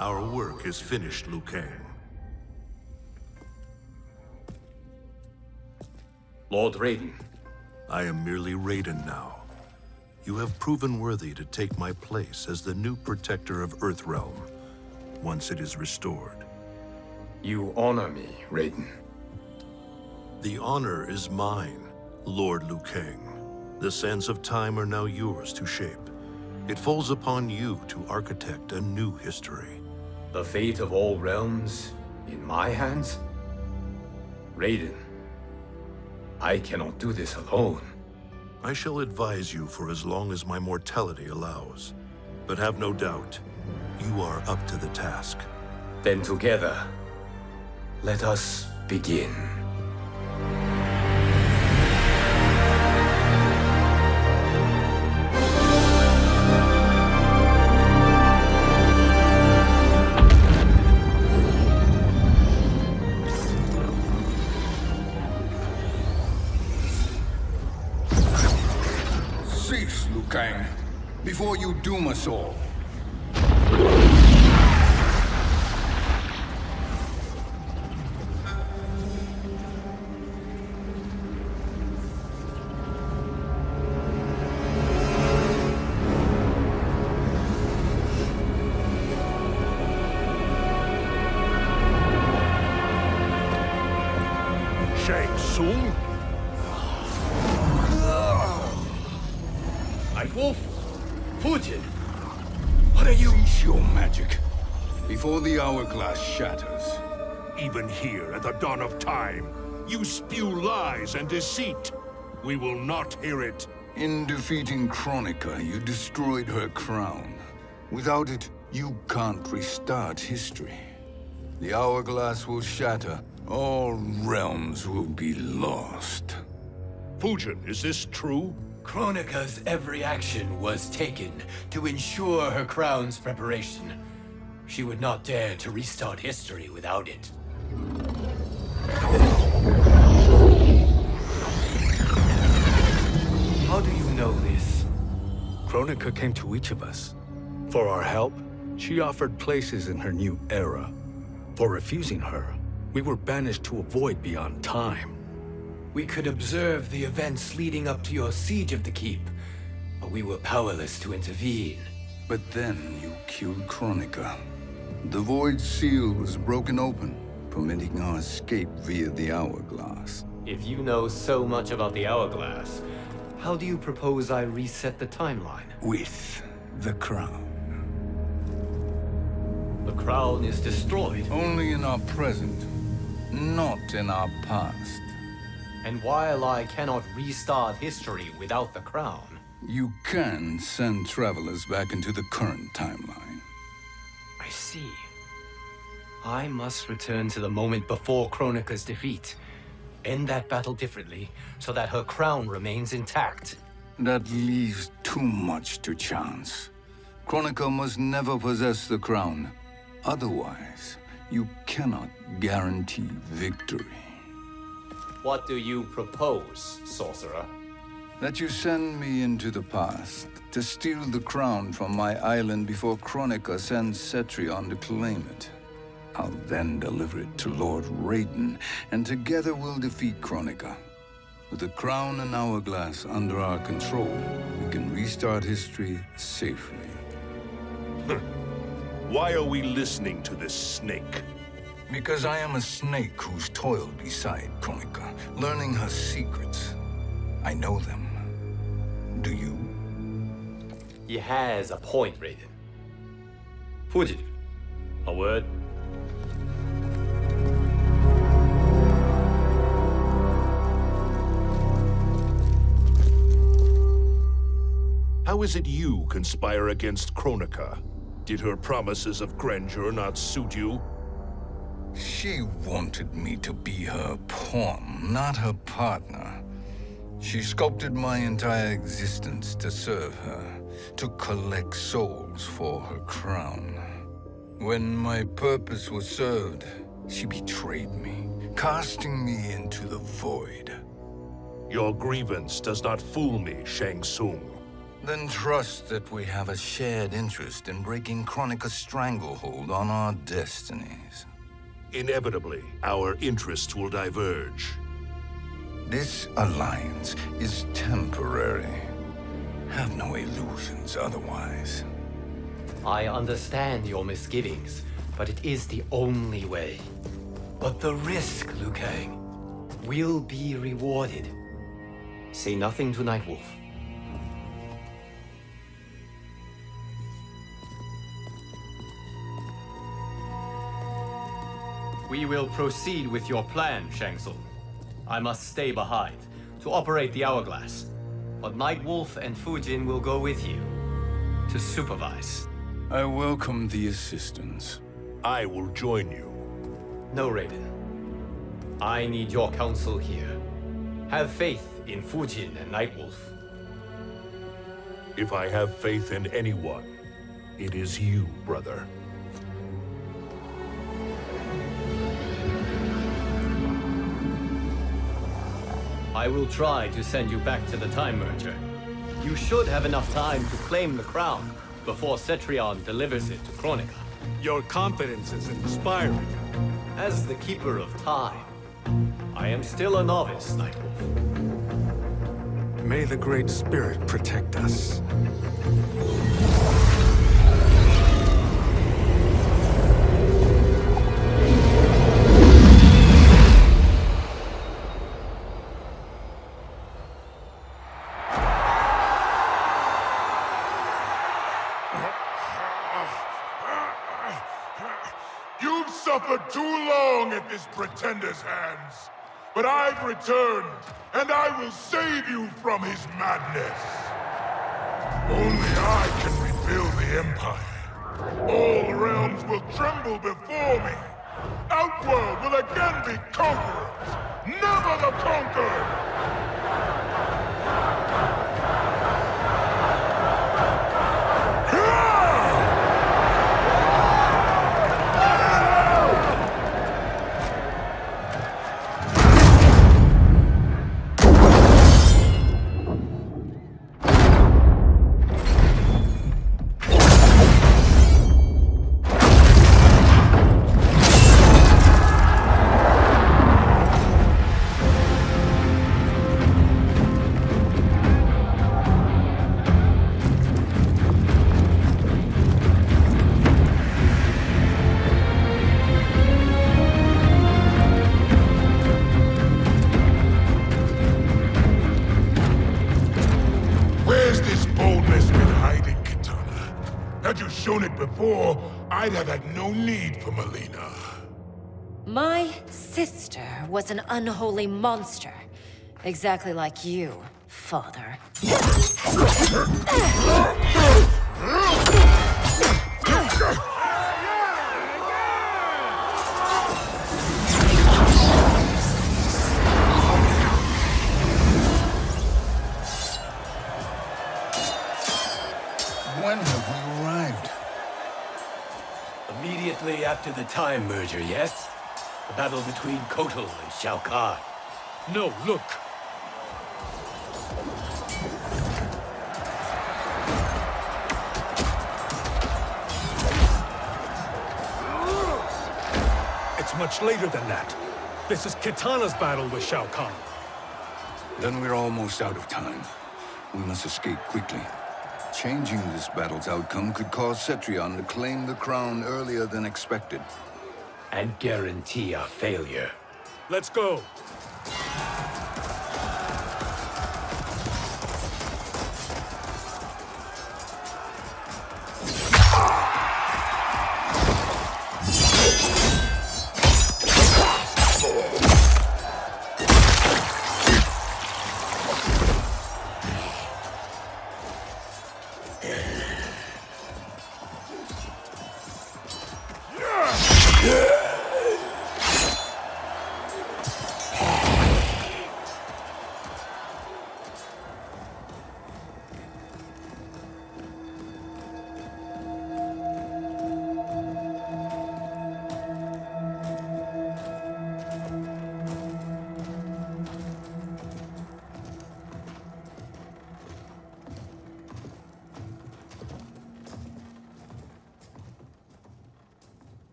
Our work is finished, Liu Kang. Lord Raiden. I am merely Raiden now. You have proven worthy to take my place as the new protector of Earthrealm, once it is restored. You honor me, Raiden. The honor is mine, Lord Liu Kang. The sands of time are now yours to shape. It falls upon you to architect a new history. The fate of all realms in my hands? Raiden, I cannot do this alone. I shall advise you for as long as my mortality allows. But have no doubt, you are up to the task. Then together, let us begin. Cease, Liu Kang, before you doom us all. Tsung? Nightwolf? Fujin? What are you? Cease your magic, before the hourglass shatters. Even here at the dawn of time, you spew lies and deceit. We will not hear it. In defeating Kronika, you destroyed her crown. Without it, you can't restart history. The hourglass will shatter. All realms will be lost. Fujin, is this true? Kronika's every action was taken to ensure her crown's preparation. She would not dare to restart history without it. How do you know this? Kronika came to each of us. For our help, she offered places in her new era. For refusing her, we were banished to a void beyond time. We could observe the events leading up to your siege of the keep, but we were powerless to intervene. But then you killed Kronika. The void seal was broken open, permitting our escape via the hourglass. If you know so much about the hourglass, how do you propose I reset the timeline? With the crown. The crown is destroyed. Only in our present, not in our past. And while I cannot restart history without the crown, You can send travelers back into the current timeline. I see. I must return to the moment before Kronika's defeat. End that battle differently, so that her crown remains intact. That leaves too much to chance. Kronika must never possess the crown. Otherwise, you cannot guarantee victory. What do you propose, sorcerer? That you send me into the past to steal the crown from my island before Kronika sends Cetrion to claim it. I'll then deliver it to Lord Raiden, and together we'll defeat Kronika. With the crown and hourglass under our control, we can restart history safely. Why are we listening to this snake? Because I am a snake who's toiled beside Kronika, learning her secrets. I know them. Do you? He has a point, Raiden. Fujin, a word? How is it you conspire against Kronika? Did her promises of grandeur not suit you? She wanted me to be her pawn, not her partner. She sculpted my entire existence to serve her, to collect souls for her crown. When my purpose was served, she betrayed me, casting me into the void. Your grievance does not fool me, Shang Tsung. Then trust that we have a shared interest in breaking Kronika's stranglehold on our destinies. Inevitably, our interests will diverge. This alliance is temporary. Have no illusions otherwise. I understand your misgivings, but it is the only way. But the risk, Liu Kang, will be rewarded. Say nothing to Nightwolf. We will proceed with your plan, Shang Tsung. I must stay behind to operate the hourglass. But Nightwolf and Fujin will go with you to supervise. I welcome the assistance. I will join you. No, Raiden. I need your counsel here. Have faith in Fujin and Nightwolf. If I have faith in anyone, it is you, brother. I will try to send you back to the Time Merger. You should have enough time to claim the crown before Cetrion delivers it to Kronika. Your confidence is inspiring. As the Keeper of Time, I am still a novice, Nightwolf. May the Great Spirit protect us. You've suffered too long at this pretender's hands. But I've returned, and I will save you from his madness. Only I can rebuild the Empire. All realms will tremble before me. Outworld will again be conquerors, never the conquered! Before, I'd have had no need for Melina. My sister was an unholy monster. Exactly like you, father. When have we arrived? Immediately after the Time Merger, yes? The battle between Kotal and Shao Kahn. No, look! It's much later than that. This is Kitana's battle with Shao Kahn. Then we're almost out of time. We must escape quickly. Changing this battle's outcome could cause Cetrion to claim the crown earlier than expected. And guarantee a failure. Let's go!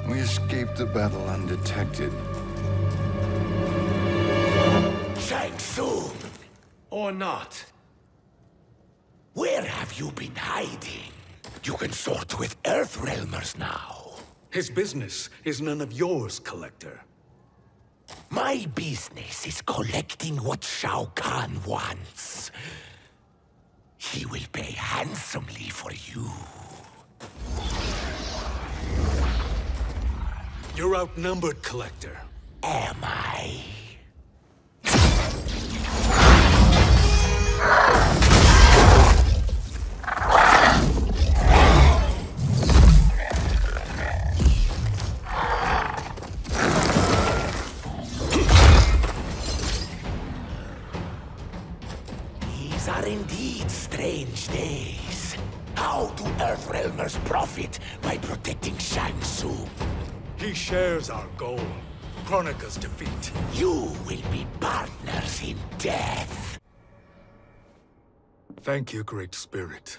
We escaped the battle undetected. Shang Tsung! Or not. Where have you been hiding? You can sort with Earthrealmers now. His business is none of yours, Collector. My business is collecting what Shao Kahn wants. He will pay handsomely for you. You're outnumbered, Collector. Am I? These are indeed strange days. How do Earthrealmers profit by protecting Shang Tsung? He shares our goal. Kronika's defeat. You will be partners in death. Thank you, Great Spirit.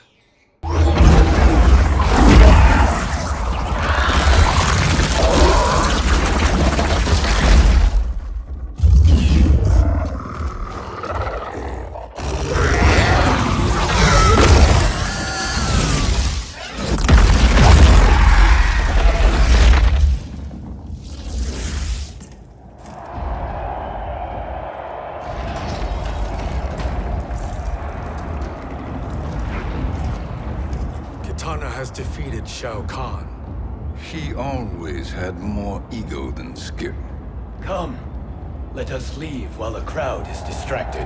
Has defeated Shao Kahn. He always had more ego than skill. Come, let us leave while the crowd is distracted.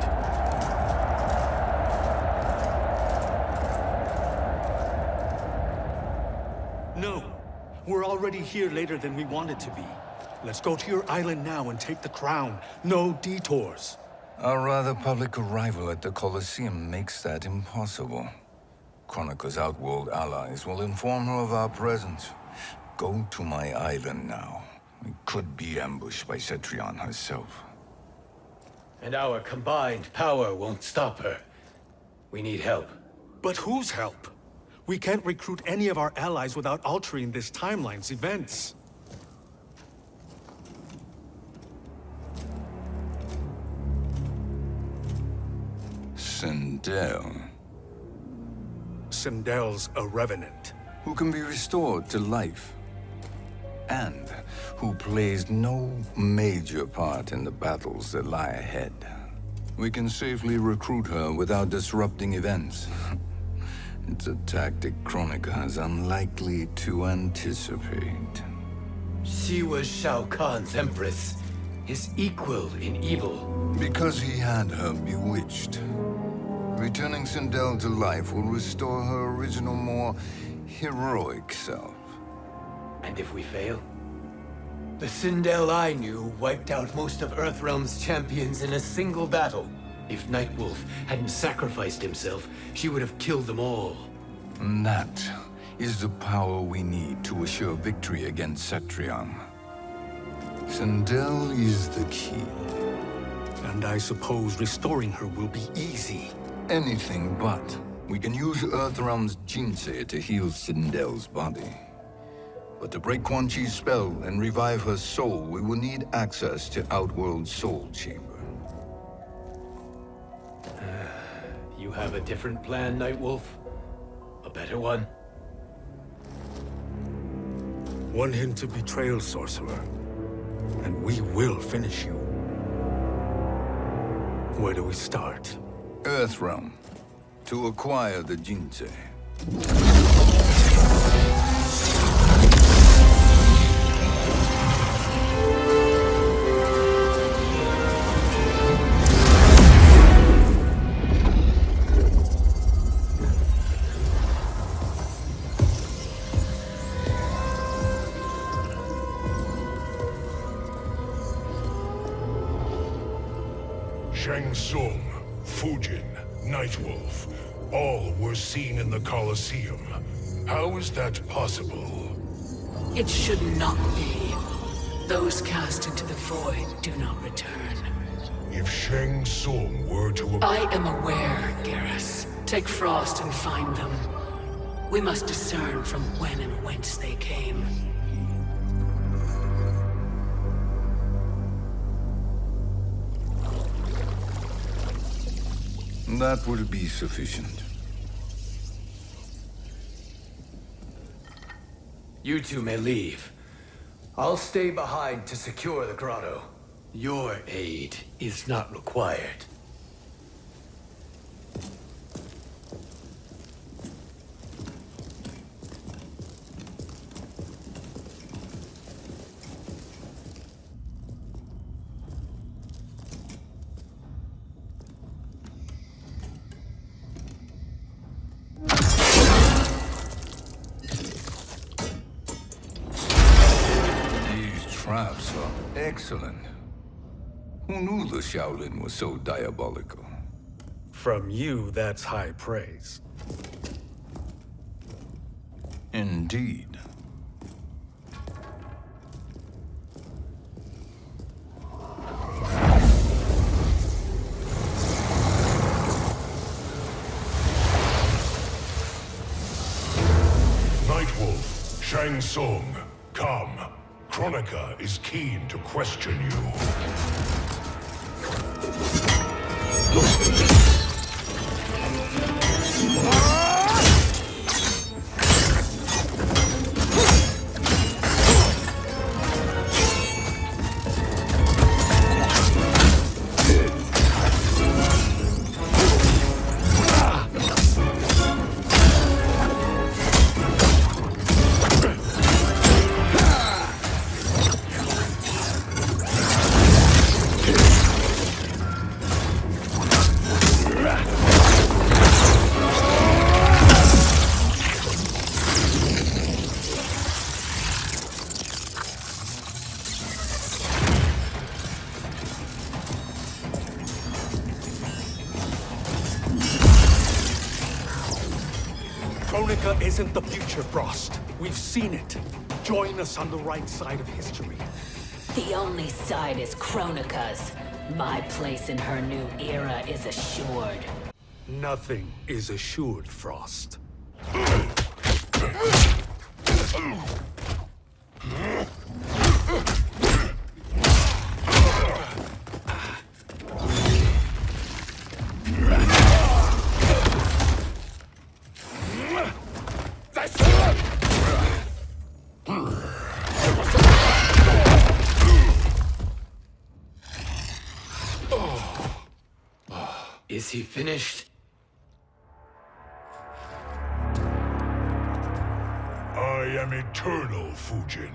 No, we're already here later than we wanted to be. Let's go to your island now and take the crown. No detours. Our rather public arrival at the Colosseum makes that impossible. Kronika's outworld allies will inform her of our presence. Go to my island now. We could be ambushed by Cetrion herself. And our combined power won't stop her. We need help. But whose help? We can't recruit any of our allies without altering this timeline's events. Sindel, Sindel's a revenant. who can be restored to life, and who plays no major part in the battles that lie ahead. We can safely recruit her without disrupting events. It's a tactic Kronika is unlikely to anticipate. She was Shao Kahn's empress, his equal in evil. Because he had her bewitched. Returning Sindel to life will restore her original, more heroic self. And if we fail? The Sindel I knew wiped out most of Earthrealm's champions in a single battle. If Nightwolf hadn't sacrificed himself, she would have killed them all. And that is the power we need to assure victory against Cetrion. Sindel is the key. And I suppose restoring her will be easy. Anything but. We can use Earthrealm's Jinsei to heal Sindel's body. But to break Quan Chi's spell and revive her soul, we will need access to Outworld's Soul Chamber. You have a different plan, Nightwolf? A better one? One hint to betrayal, sorcerer. And we will finish you. Where do we start? Earthrealm. To acquire the Jinsei. Shang Tsung, Fujin, Nightwolf, all were seen in the Colosseum. How is that possible? It should not be. Those cast into the void do not return. If Shang Tsung were to... I am aware, Garrus. Take Frost and find them. We must discern from when and whence they came. That will be sufficient. You two may leave. I'll stay behind to secure the grotto. Your aid is not required. Traps are excellent. Who knew the Shaolin was so diabolical? From you, that's high praise. Indeed. Nightwolf, Shang Tsung, come. Kronika is keen to question you. Kronika isn't the future, Frost. We've seen it. Join us on the right side of history. The only side is Kronika's. My place in her new era is assured. Nothing is assured, Frost. Is he finished? I am eternal, Fujin.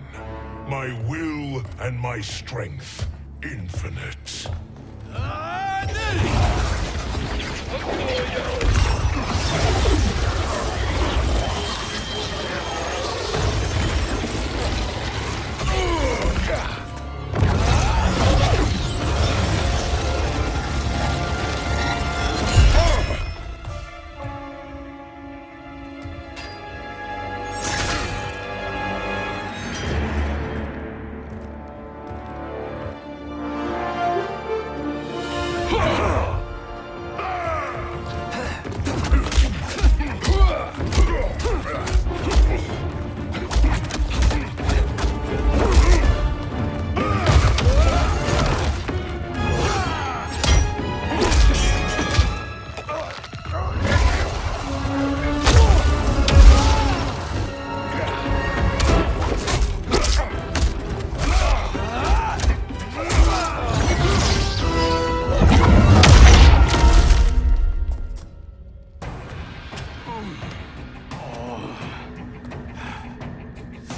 My will and my strength, infinite.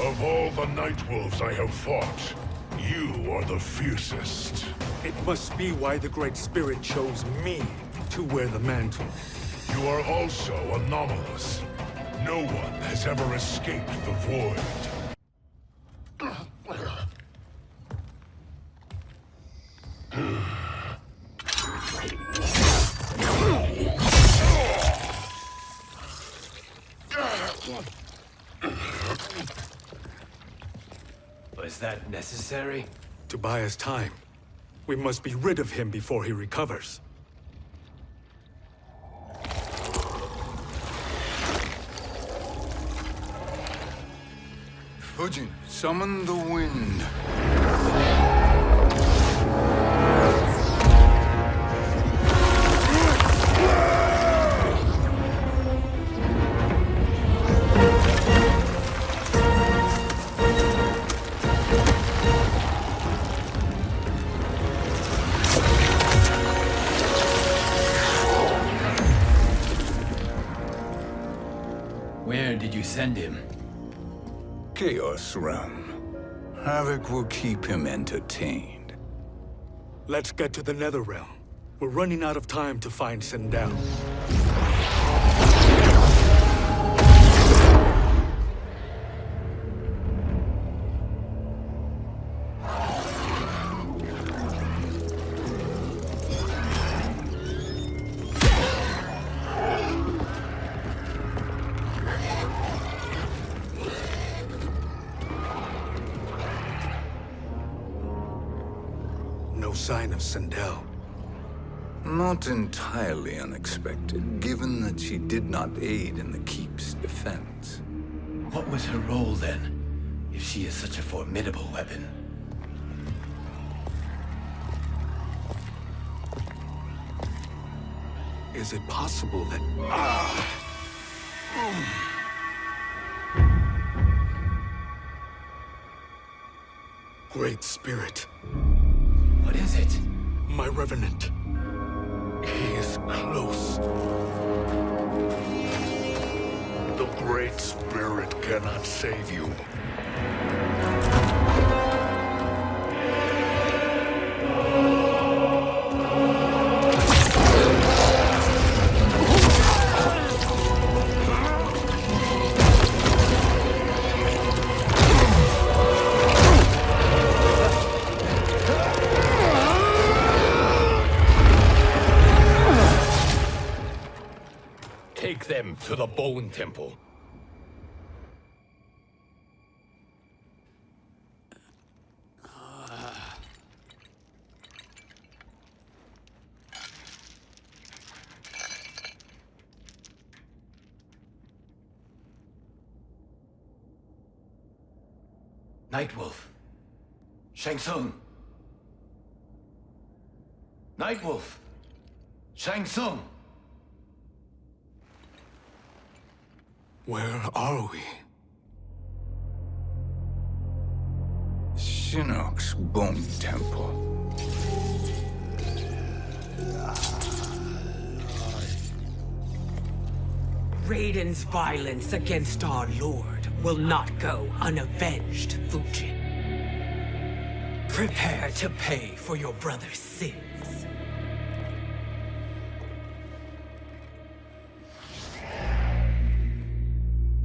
Of all the Nightwolves I have fought, you are the fiercest. It must be why the Great Spirit chose me to wear the mantle. You are also anomalous. No one has ever escaped the void. Was that necessary? To buy us time. We must be rid of him before he recovers. Fujin, summon the wind. send him? Chaos Realm. Havoc will keep him entertained. Let's get to the Netherrealm. We're running out of time to find Sindel. No sign of Sindel. Not entirely unexpected, given that she did not aid in the Keep's defense. What was her role then, if she is such a formidable weapon? Is it possible that... Great Spirit. What is it? My Revenant. He is close. The Great Spirit cannot save you. Take them to the Bone Temple. Nightwolf. Tsung. Nightwolf. Tsung. Where are we? Shinnok's Bone Temple. Raiden's violence against our Lord will not go unavenged, Fujin. Prepare to pay for your brother's sins.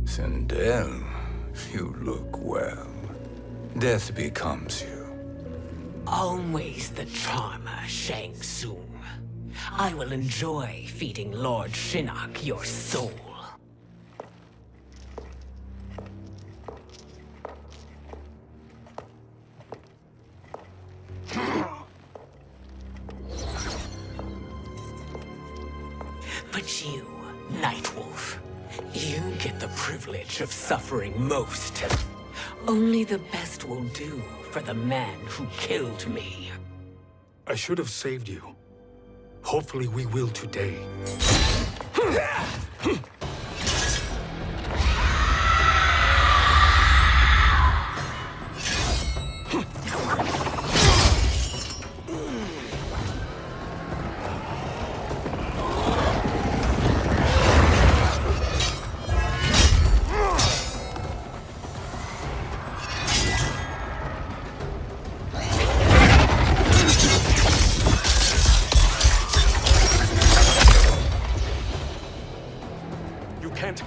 Sindel, you look well. Death becomes you. Always the charmer, Shang Tsung. I will enjoy feeding Lord Shinnok your soul. But you, Nightwolf, you get the privilege of suffering most. Only the best will do for the man who killed me. I should have saved you. Hopefully we will today.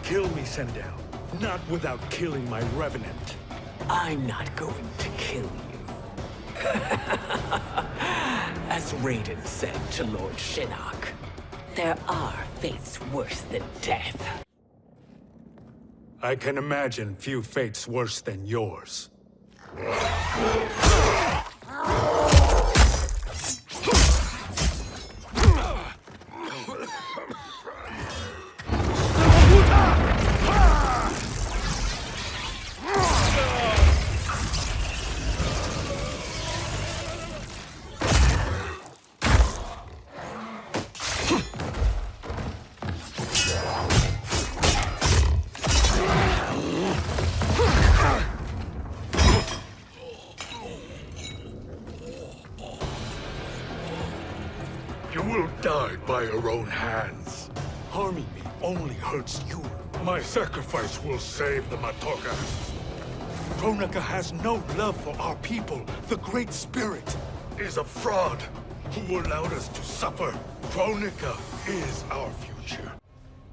Kill me, Sindel. Not without killing my Revenant. I'm not going to kill you. As Raiden said to Lord Shinnok, there are fates worse than death. I can imagine few fates worse than yours. You will die by your own hands. Harming me only hurts you My sacrifice will save the Matoka. Kronika has no love for our people. The Great Spirit is a fraud who allowed us to suffer. Kronika is our future.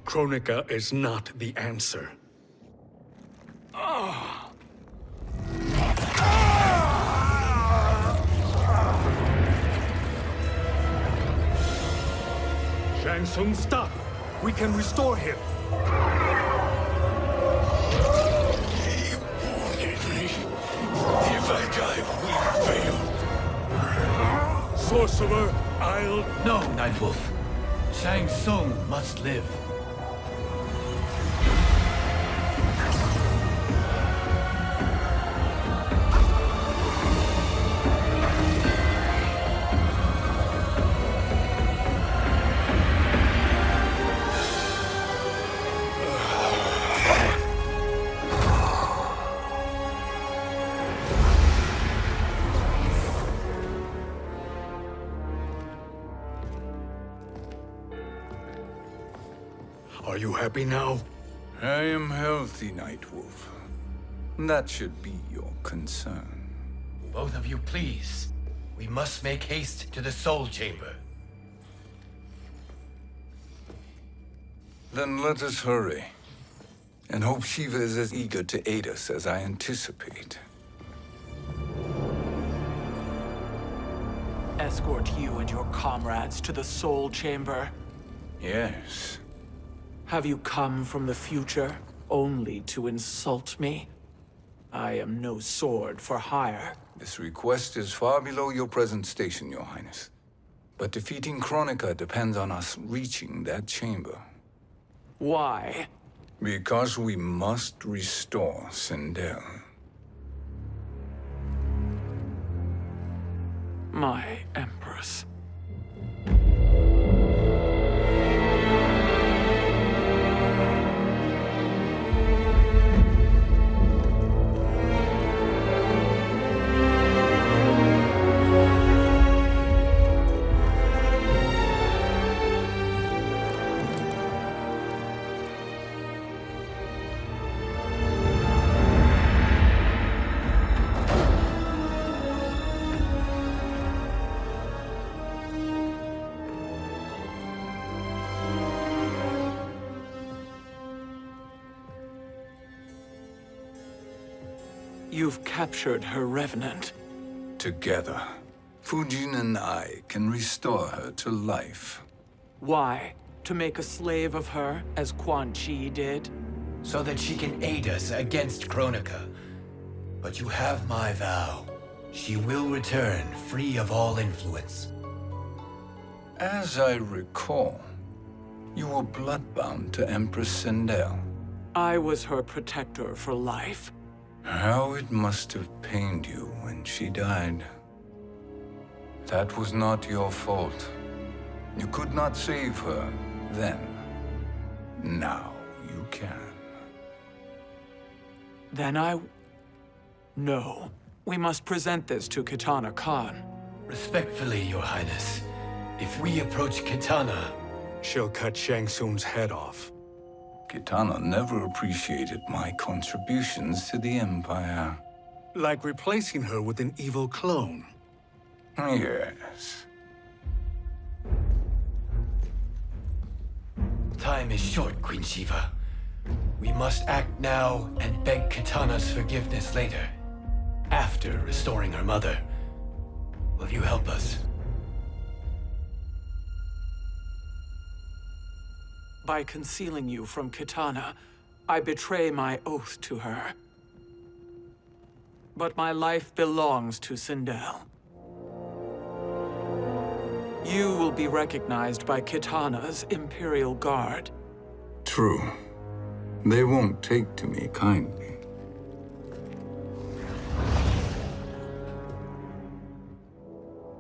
Kronika is not the answer. Shang Tsung, stop! We can restore him. He wanted me. If I die, we fail. Sorcerer, I'll... No, Nightwolf. Shang Tsung must live. Are you happy now? I am healthy, Nightwolf. That should be your concern. Both of you, please. We must make haste to the Soul Chamber. Then let us hurry. And hope Sheeva is as eager to aid us as I anticipate. Escort you and your comrades to the Soul Chamber. Yes. Have you come from the future only to insult me? I am no sword for hire. This request is far below your present station, Your Highness. But defeating Kronika depends on us reaching that chamber. Why? Because we must restore Sindel. My Empress. You've captured her revenant. Together, Fujin and I can restore her to life. Why? To make a slave of her, as Quan Chi did? So that she can aid us against Kronika. But you have my vow. She will return free of all influence. As I recall, you were bloodbound to Empress Sindel. I was her protector for life. How it must have pained you when she died. That was not your fault. You could not save her then. Now you can. Then No. We must present this to Kitana Kahn. Respectfully, Your Highness. If we approach Kitana... She'll cut Shang Tsung's head off. Kitana never appreciated my contributions to the Empire. Like replacing her with an evil clone. Yes. Time is short, Queen Sheeva. We must act now and beg Kitana's forgiveness later. After restoring her mother. Will you help us? By concealing you from Kitana, I betray my oath to her. But my life belongs to Sindel. You will be recognized by Kitana's Imperial Guard. True. They won't take to me kindly.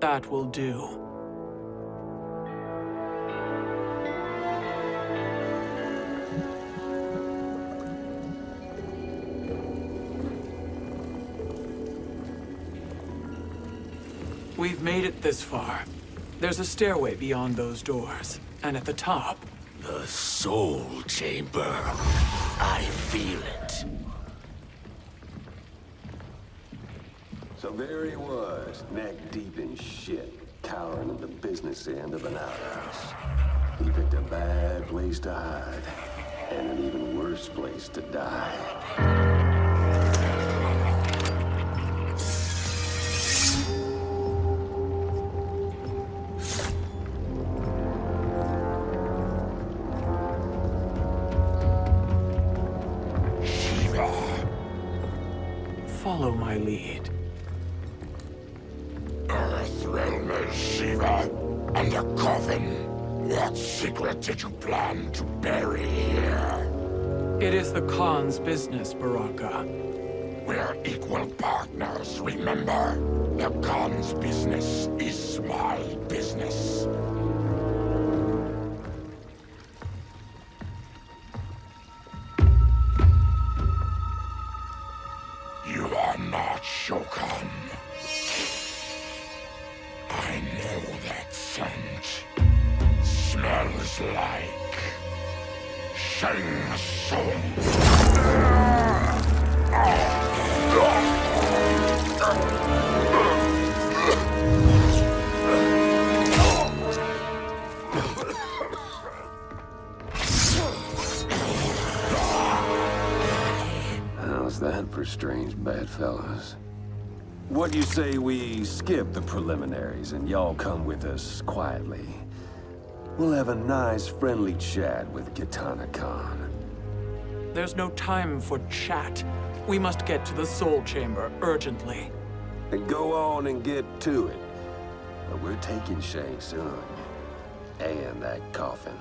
That will do. We've made it this far. There's a stairway beyond those doors, and at the top... The Soul Chamber. I feel it. So there he was, neck deep in shit, cowering at the business end of an outhouse. He picked a bad place to hide, and an even worse place to die. Follow my lead. Earthrealm is Sheeva, and a coffin. What secret did you plan to bury here? It is the Khan's business, Baraka. We're equal partners, remember? The Khan's business is my business. You are not Shokan. I know that scent. Smells like Shang Tsung. How's that for strange bedfellows? What do you say we skip the preliminaries and y'all come with us quietly? We'll have a nice, friendly chat with Kitana Kahn. There's no time for chat. We must get to the Soul Chamber urgently. Then go on and get to it. But we're taking Shang Tsung. And that coffin.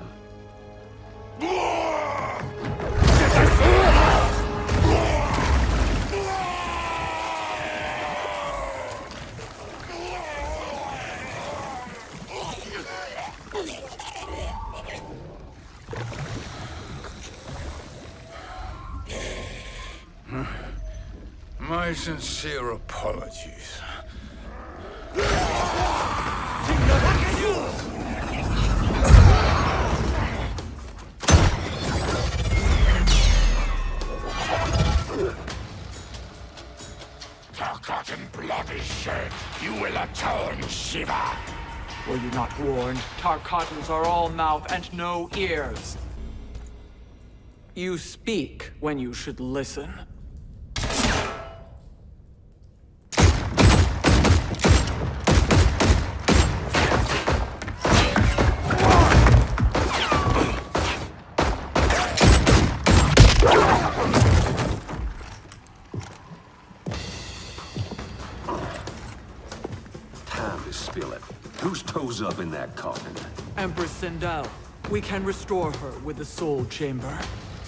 My sincere apologies. Forgotten blood is shed. You will atone, Sheeva. Were you not warned? Tarkatans are all mouth and no ears. You speak when you should listen. Whose toes up in that coffin? Empress Sindel. We can restore her with the Soul Chamber.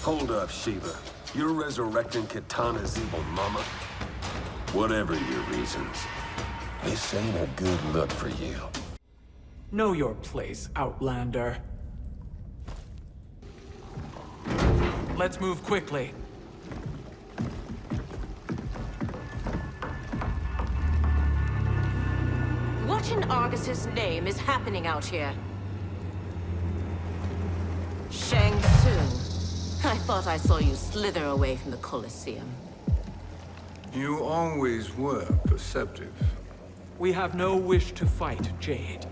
Hold up, Sheeva. You're resurrecting Kitana's evil mama? Whatever your reasons, this ain't a good look for you. Know your place, Outlander. Let's move quickly. What in Argus's name is happening out here? Shang Tsung. I thought I saw you slither away from the Colosseum. You always were perceptive. We have no wish to fight, Jade.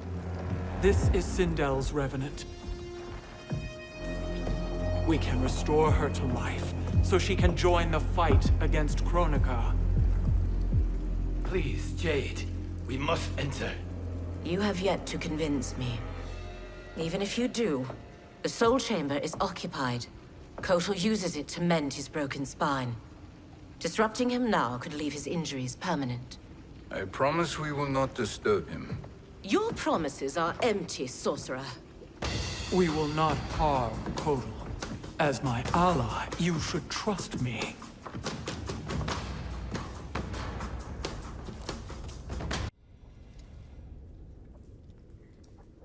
This is Sindel's revenant. We can restore her to life, so she can join the fight against Kronika. Please, Jade. We must enter. You have yet to convince me. Even if you do, the Soul Chamber is occupied. Kotal uses it to mend his broken spine. Disrupting him now could leave his injuries permanent. I promise we will not disturb him. Your promises are empty, sorcerer. We will not harm Kotal. As my ally, you should trust me.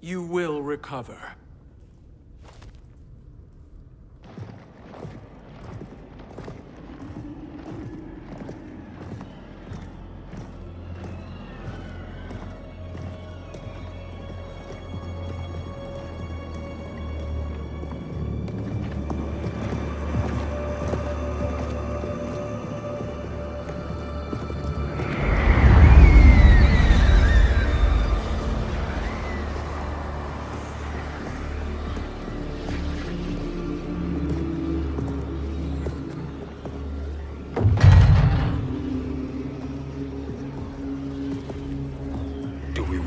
You will recover.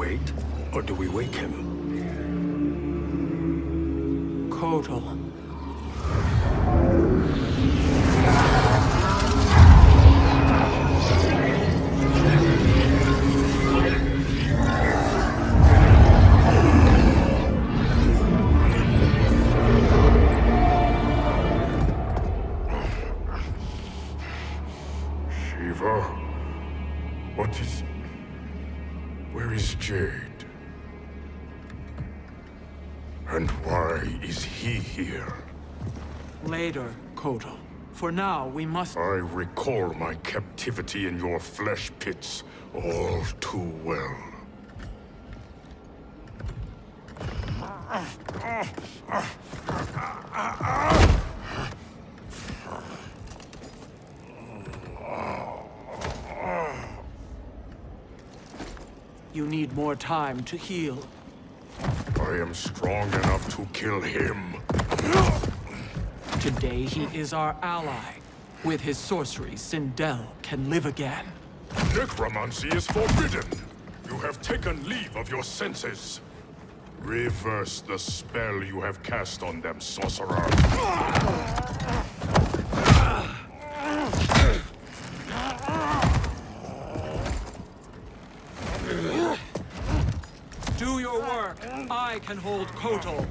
wait, or do we wake him? Kotal. Sheeva? What is... Where is Jade? And why is he here? Later, Kotal. For now, we must... I recall my captivity in your flesh pits all too well. You need more time to heal. I am strong enough to kill him. Today, he is our ally. With his sorcery, Sindel can live again. Necromancy is forbidden. You have taken leave of your senses. Reverse the spell you have cast on them, sorcerer. Do your work. I can hold Kotal.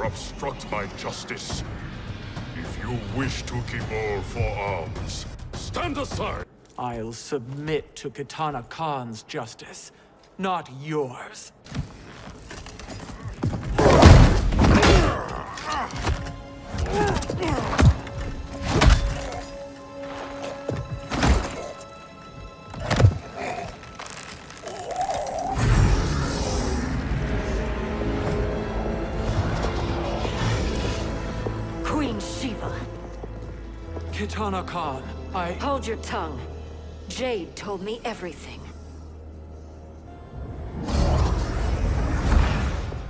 Obstruct my justice. If you wish to keep all for arms, stand aside! I'll submit to Katana Khan's justice, not yours. Sheeva. Katana Khan, Hold your tongue. Jade told me everything.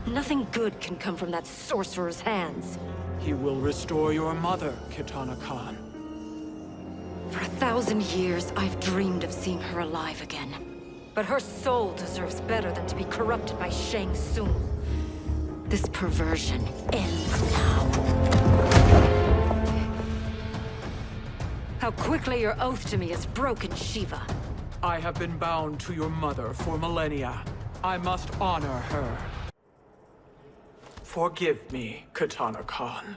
Nothing good can come from that sorcerer's hands. He will restore your mother, Katana Khan. For 1,000 years, I've dreamed of seeing her alive again. But her soul deserves better than to be corrupted by Shang Tsung. This perversion ends now. How quickly your oath to me is broken, Sheeva. I have been bound to your mother for millennia. I must honor her. Forgive me, Katana Khan.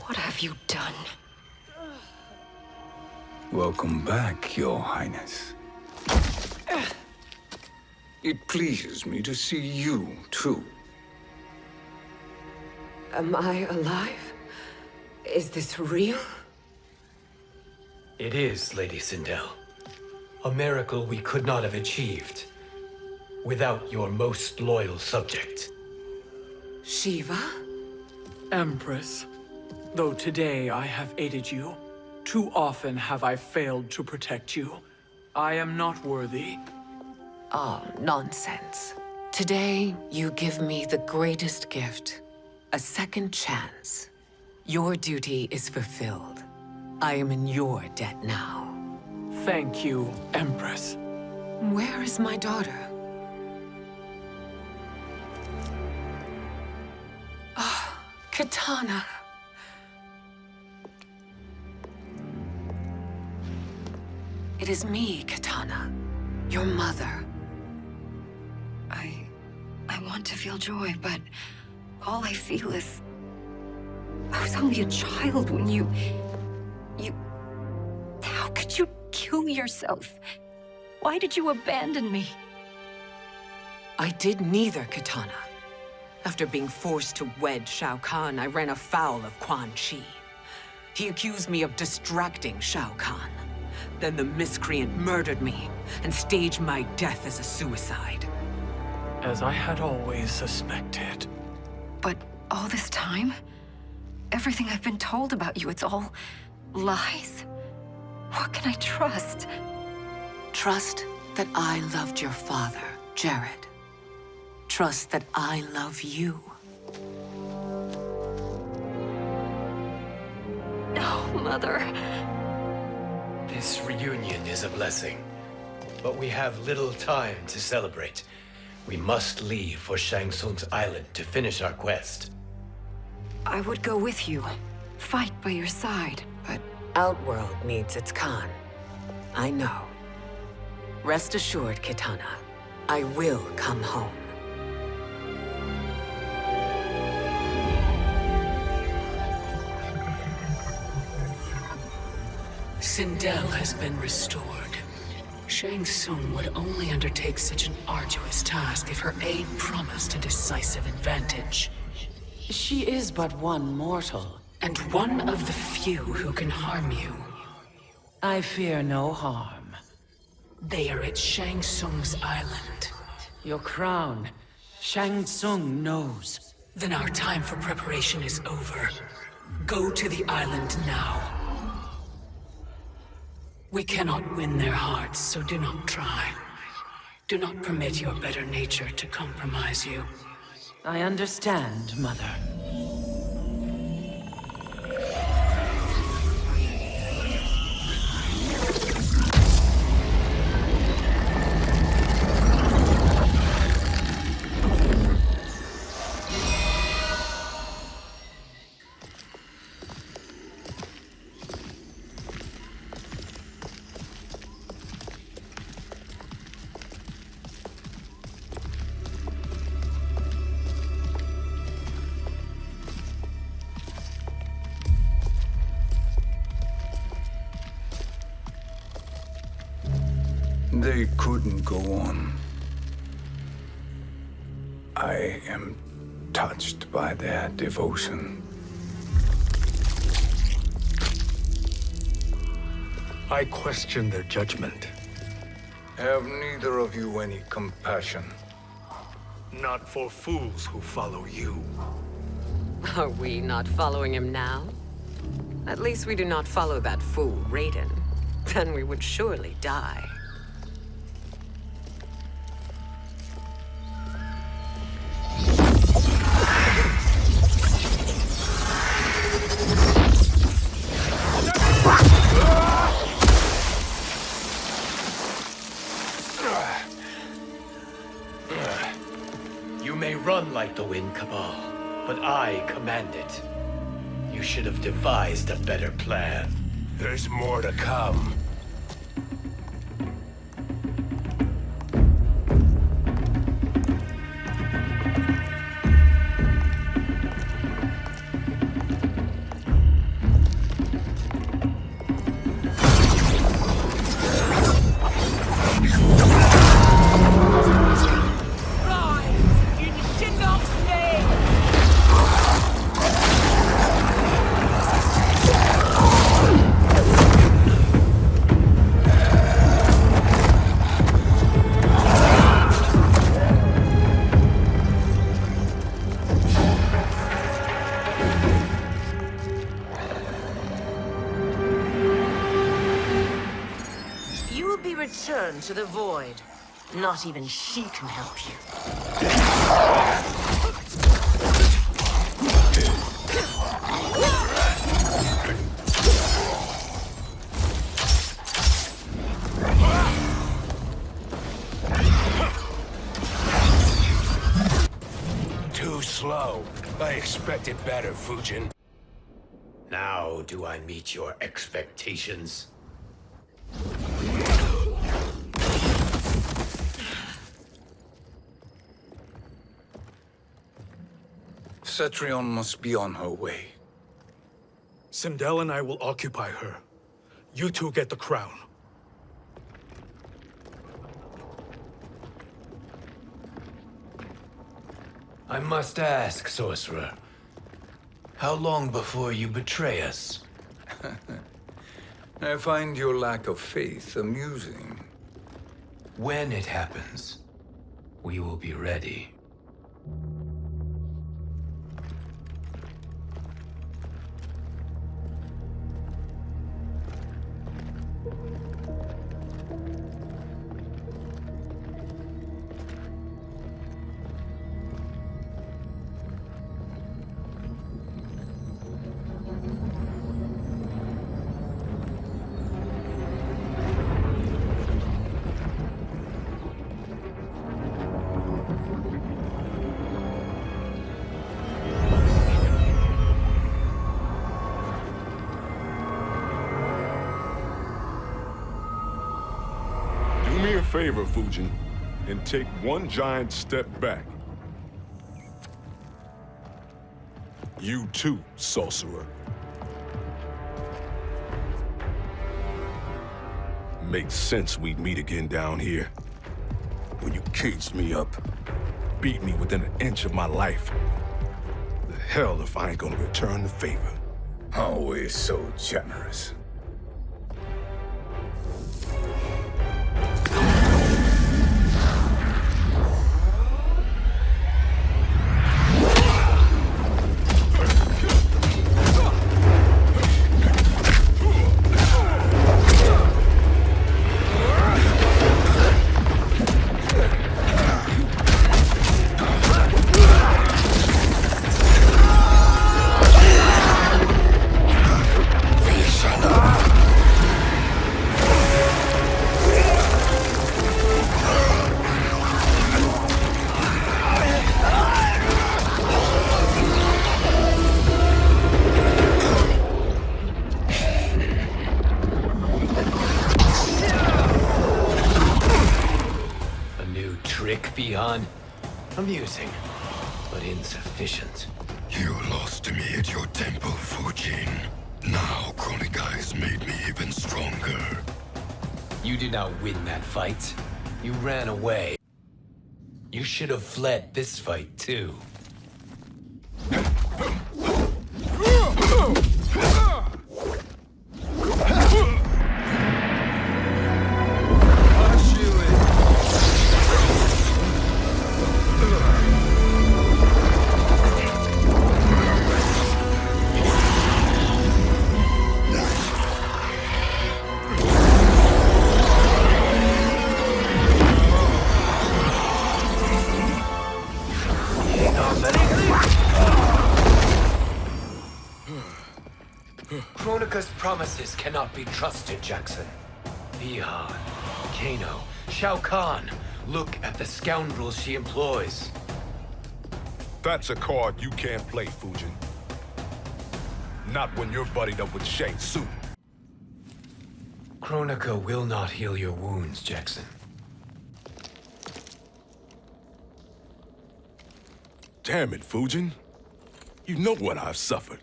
What have you done? Welcome back, Your Highness. It pleases me to see you, too. Am I alive? Is this real? It is, Lady Sindel. A miracle we could not have achieved without your most loyal subject. Sheeva? Empress, though today I have aided you, too often have I failed to protect you. I am not worthy. Oh, nonsense. Today, you give me the greatest gift. A second chance. Your duty is fulfilled. I am in your debt now. Thank you, Empress. Where is my daughter? Ah, Katana. It is me, Katana. Your mother. I want to feel joy, but all I feel is... I was only a child when you... How could you kill yourself? Why did you abandon me? I did neither, Katana. After being forced to wed Shao Kahn, I ran afoul of Quan Chi. He accused me of distracting Shao Kahn. Then the miscreant murdered me and staged my death as a suicide. As I had always suspected. But all this time? Everything I've been told about you, it's all lies? What can I trust? Trust that I loved your father, Jared. Trust that I love you. No, Mother. This reunion is a blessing, but we have little time to celebrate. We must leave for Shang Tsung's island to finish our quest. I would go with you. Fight by your side, but... Outworld needs its Kahn. I know. Rest assured, Katana. I will come home. Sindel has been restored. Shang Tsung would only undertake such an arduous task if her aid promised a decisive advantage. She is but one mortal, and one of the few who can harm you. I fear no harm. They are at Shang Tsung's island. Your crown, Shang Tsung knows. Then our time for preparation is over. Go to the island now. We cannot win their hearts, so do not try. Do not permit your better nature to compromise you. I understand, Mother. They couldn't go on. I am touched by their devotion. I question their judgment. Have neither of you any compassion? Not for fools who follow you. Are we not following him now? At least we do not follow that fool, Raiden. Then we would surely die. You may run like the wind, Cabal, but I command it. You should have devised a better plan. There's more to come. we return to the void. Not even she can help you. Too slow. I expected better, Fujin. Now do I meet your expectations? Cetrion must be on her way. Sindel and I will occupy her. You two get the crown. I must ask, sorcerer. How long before you betray us? I find your lack of faith amusing. When it happens, we will be ready. Do me a favor, Fujin, and take one giant step back. You too, sorcerer. Makes sense we'd meet again down here. When you caged me up, beat me within an inch of my life. The hell if I ain't gonna return the favor. Always so generous. Beyond amusing, but insufficient. You lost to me at your temple, Fujin. Now Kronika has made me even stronger. You did not win that fight. You ran away. You should have fled this fight, too. Kronika's promises cannot be trusted, Jackson. Bihan, Kano, Shao Kahn. Look at the scoundrels she employs. That's a card you can't play, Fujin. Not when you're buddied up with Shang Tsung. Kronika will not heal your wounds, Jackson. Damn it, Fujin. You know what I've suffered.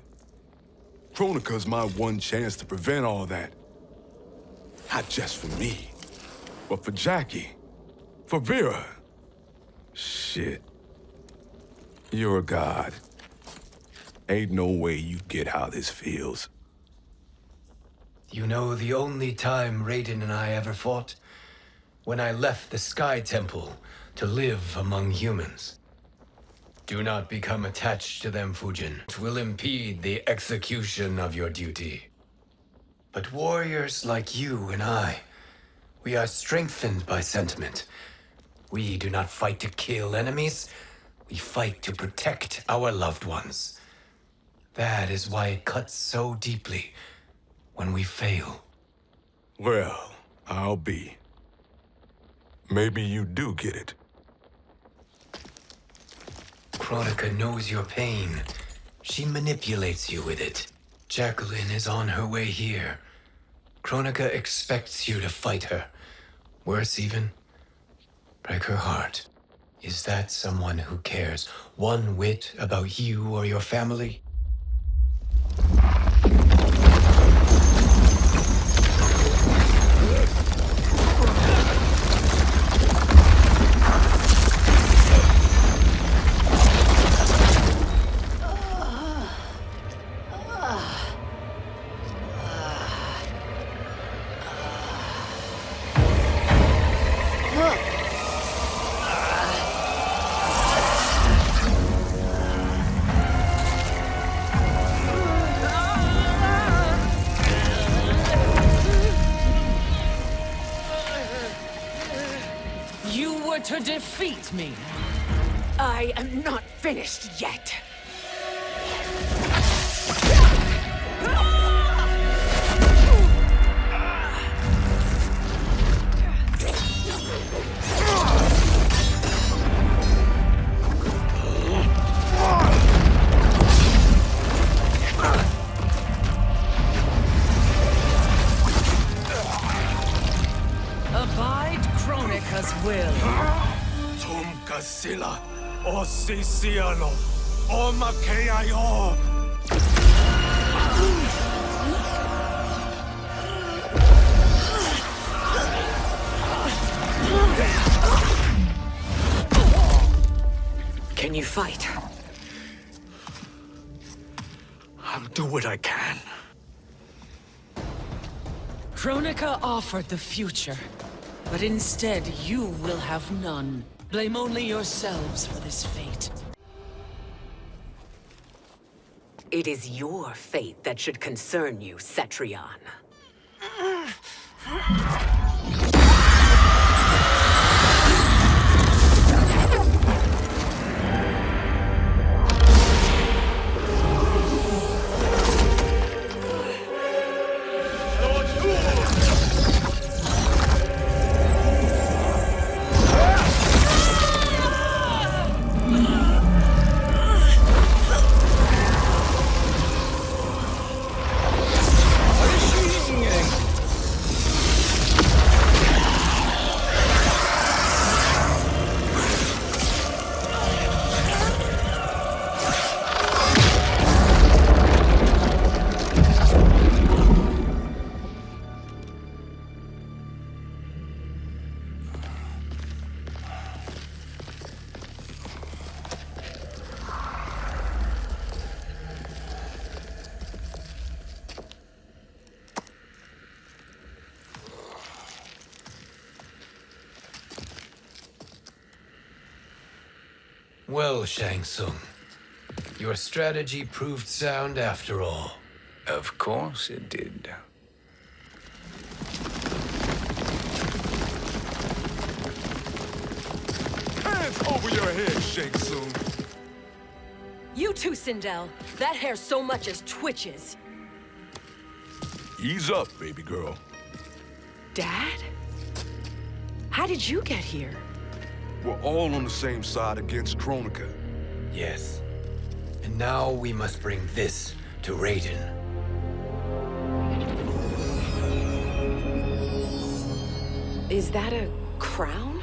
Kronika's my one chance to prevent all that. Not just for me, but for Jackie, for Vera. Shit. You're a god. Ain't no way you get how this feels. You know the only time Raiden and I ever fought? When I left the Sky Temple to live among humans. Do not become attached to them, Fujin. It will impede the execution of your duty. But warriors like you and I, We are strengthened by sentiment. We do not fight to kill enemies. We fight to protect our loved ones. That is why it cuts so deeply when we fail. Well, I'll be. Maybe you do get it. Kronika knows your pain. She manipulates you with it. Jacqueline is on her way here. Kronika expects you to fight her. Worse even, break her heart. Is that someone who cares one whit about you or your family? To defeat me. I am not finished yet. Abide Kronika's will. Sila, o Sisiano, o Makeayo. Can you fight? I'll do what I can. Kronika offered the future, but instead you will have none. Blame only yourselves for this fate. It is your fate that should concern you, Cetrion. Well, Shang Tsung, your strategy proved sound after all. Of course it did. Hands over your head, Shang Tsung. You too, Sindel. That hair so much as twitches. Ease up, baby girl. Dad? How did you get here? We're all on the same side against Kronika. Yes. And now we must bring this to Raiden. Is that a crown?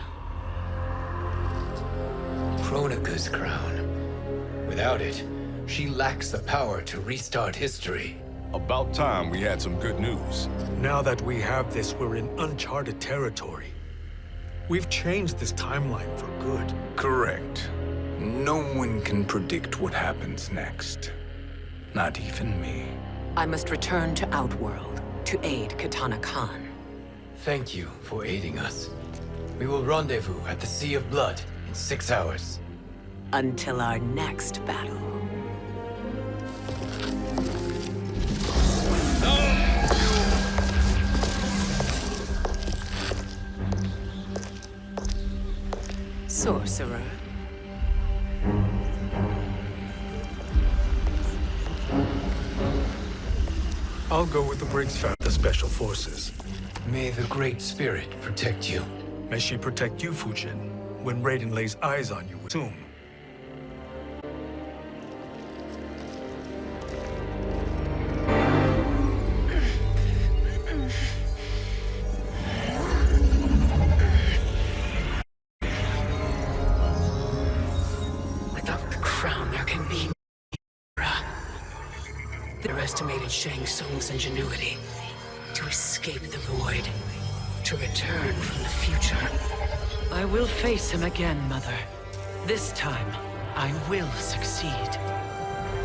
Kronika's crown. Without it, she lacks the power to restart history. About time we had some good news. Now that we have this, we're in uncharted territory. We've changed this timeline for good. Correct. No one can predict what happens next. Not even me. I must return to Outworld to aid Katana Kahn. Thank you for aiding us. We will rendezvous at the Sea of Blood in 6 hours. Until our next battle. sorcerer. I'll go with the Briggs family, the Special Forces. May the Great Spirit protect you. May she protect you, Fujin, when Raiden lays eyes on you with Tsung. Without the crown, there can be no era. They underestimated Shang Tsung's ingenuity to escape the void, to return from the future. I will face him again, Mother. This time, I will succeed.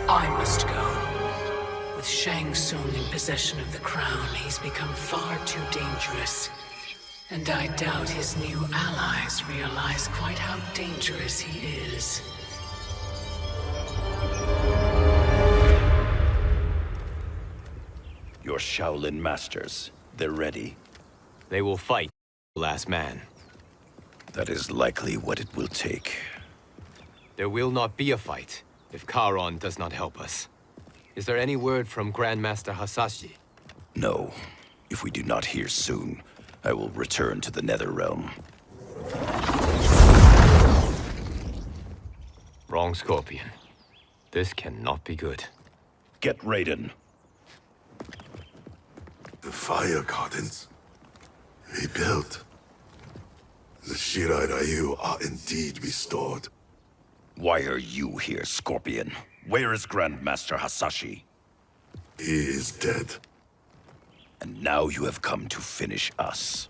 I must go. With Shang Tsung in possession of the crown, he's become far too dangerous. And I doubt his new allies realize quite how dangerous he is. Your Shaolin masters, they're ready. They will fight the last man. That is likely what it will take. There will not be a fight if Kahn does not help us. Is there any word from Grandmaster Hasashi? No. If we do not hear soon, I will return to the Netherrealm. Wrong, Scorpion. This cannot be good. Get Raiden. The fire gardens rebuilt. The Shirai Ryu are indeed restored. Why are you here, Scorpion? Where is Grandmaster Hasashi? He is dead. And now you have come to finish us.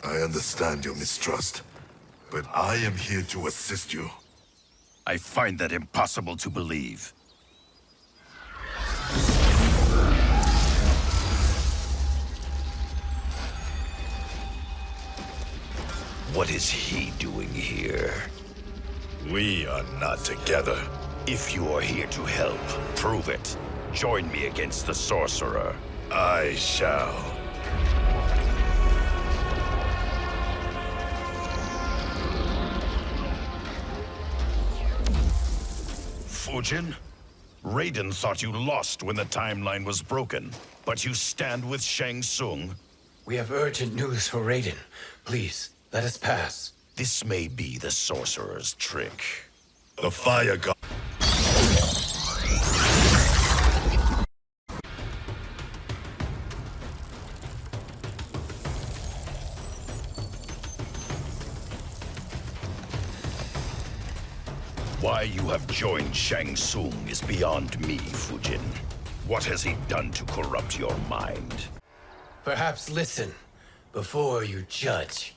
I understand your mistrust, but I am here to assist you. I find that impossible to believe. What is he doing here? We are not together. If you are here to help, prove it. Join me against the sorcerer. I shall. Fujin? Raiden thought you lost when the timeline was broken, but you stand with Shang Tsung. We have urgent news for Raiden. Please, let us pass. This may be the sorcerer's trick. The fire god. Why you have joined Shang Tsung is beyond me, Fujin. What has he done to corrupt your mind? Perhaps listen before you judge.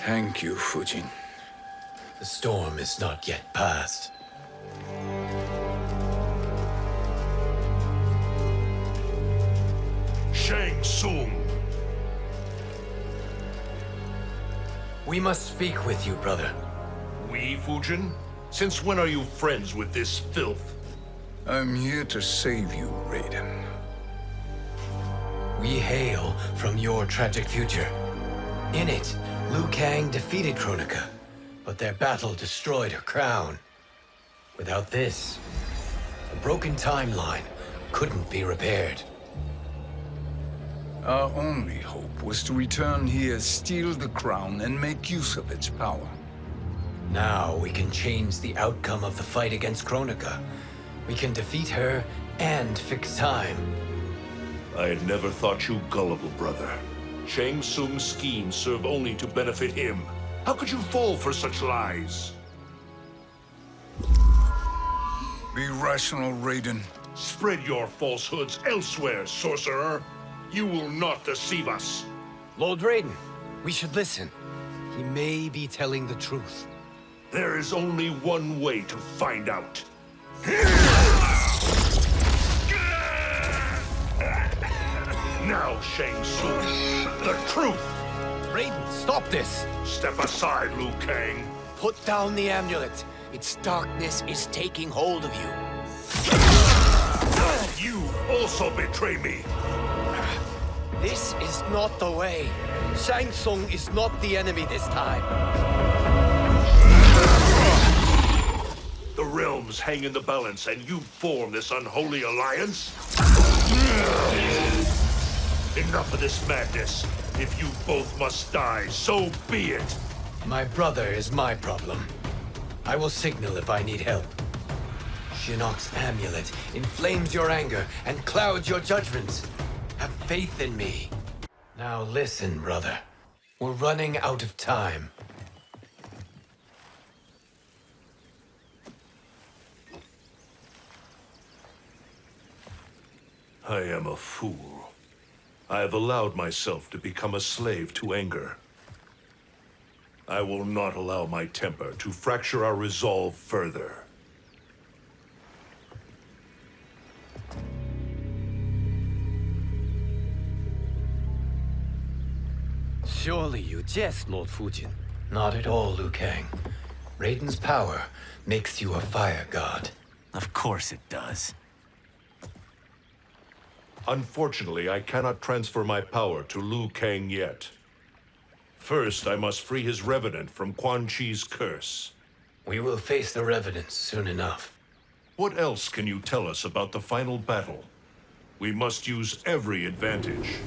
Thank you, Fujin. The storm is not yet past. Shang Tsung! We must speak with you, brother. We, Fujin? Since when are you friends with this filth? I'm here to save you, Raiden. We hail from your tragic future. In it, Liu Kang defeated Kronika, but their battle destroyed her crown. Without this, the broken timeline couldn't be repaired. Our only hope was to return here, steal the crown, and make use of its power. Now we can change the outcome of the fight against Kronika. We can defeat her and fix time. I had never thought you gullible, brother. Shang Tsung's schemes serve only to benefit him. How could you fall for such lies? Be rational, Raiden. Spread your falsehoods elsewhere, sorcerer. You will not deceive us. Lord Raiden, we should listen. He may be telling the truth. There is only one way to find out. Now, Shang Tsung, the truth! Raiden, stop this! Step aside, Liu Kang. Put down the amulet. Its darkness is taking hold of you. You also betray me! This is not the way. Shang Tsung is not the enemy this time. The realms hang in the balance, and you form this unholy alliance? Enough of this madness. If you both must die, so be it. My brother is my problem. I will signal if I need help. Shinnok's amulet inflames your anger and clouds your judgments. Have faith in me. Now listen, brother. We're running out of time. I am a fool. I have allowed myself to become a slave to anger. I will not allow my temper to fracture our resolve further. Surely you jest, Lord Fujin. Not at all, Liu Kang. Raiden's power makes you a fire god. Of course it does. Unfortunately, I cannot transfer my power to Liu Kang yet. First, I must free his Revenant from Quan Chi's curse. We will face the Revenants soon enough. What else can you tell us about the final battle? We must use every advantage.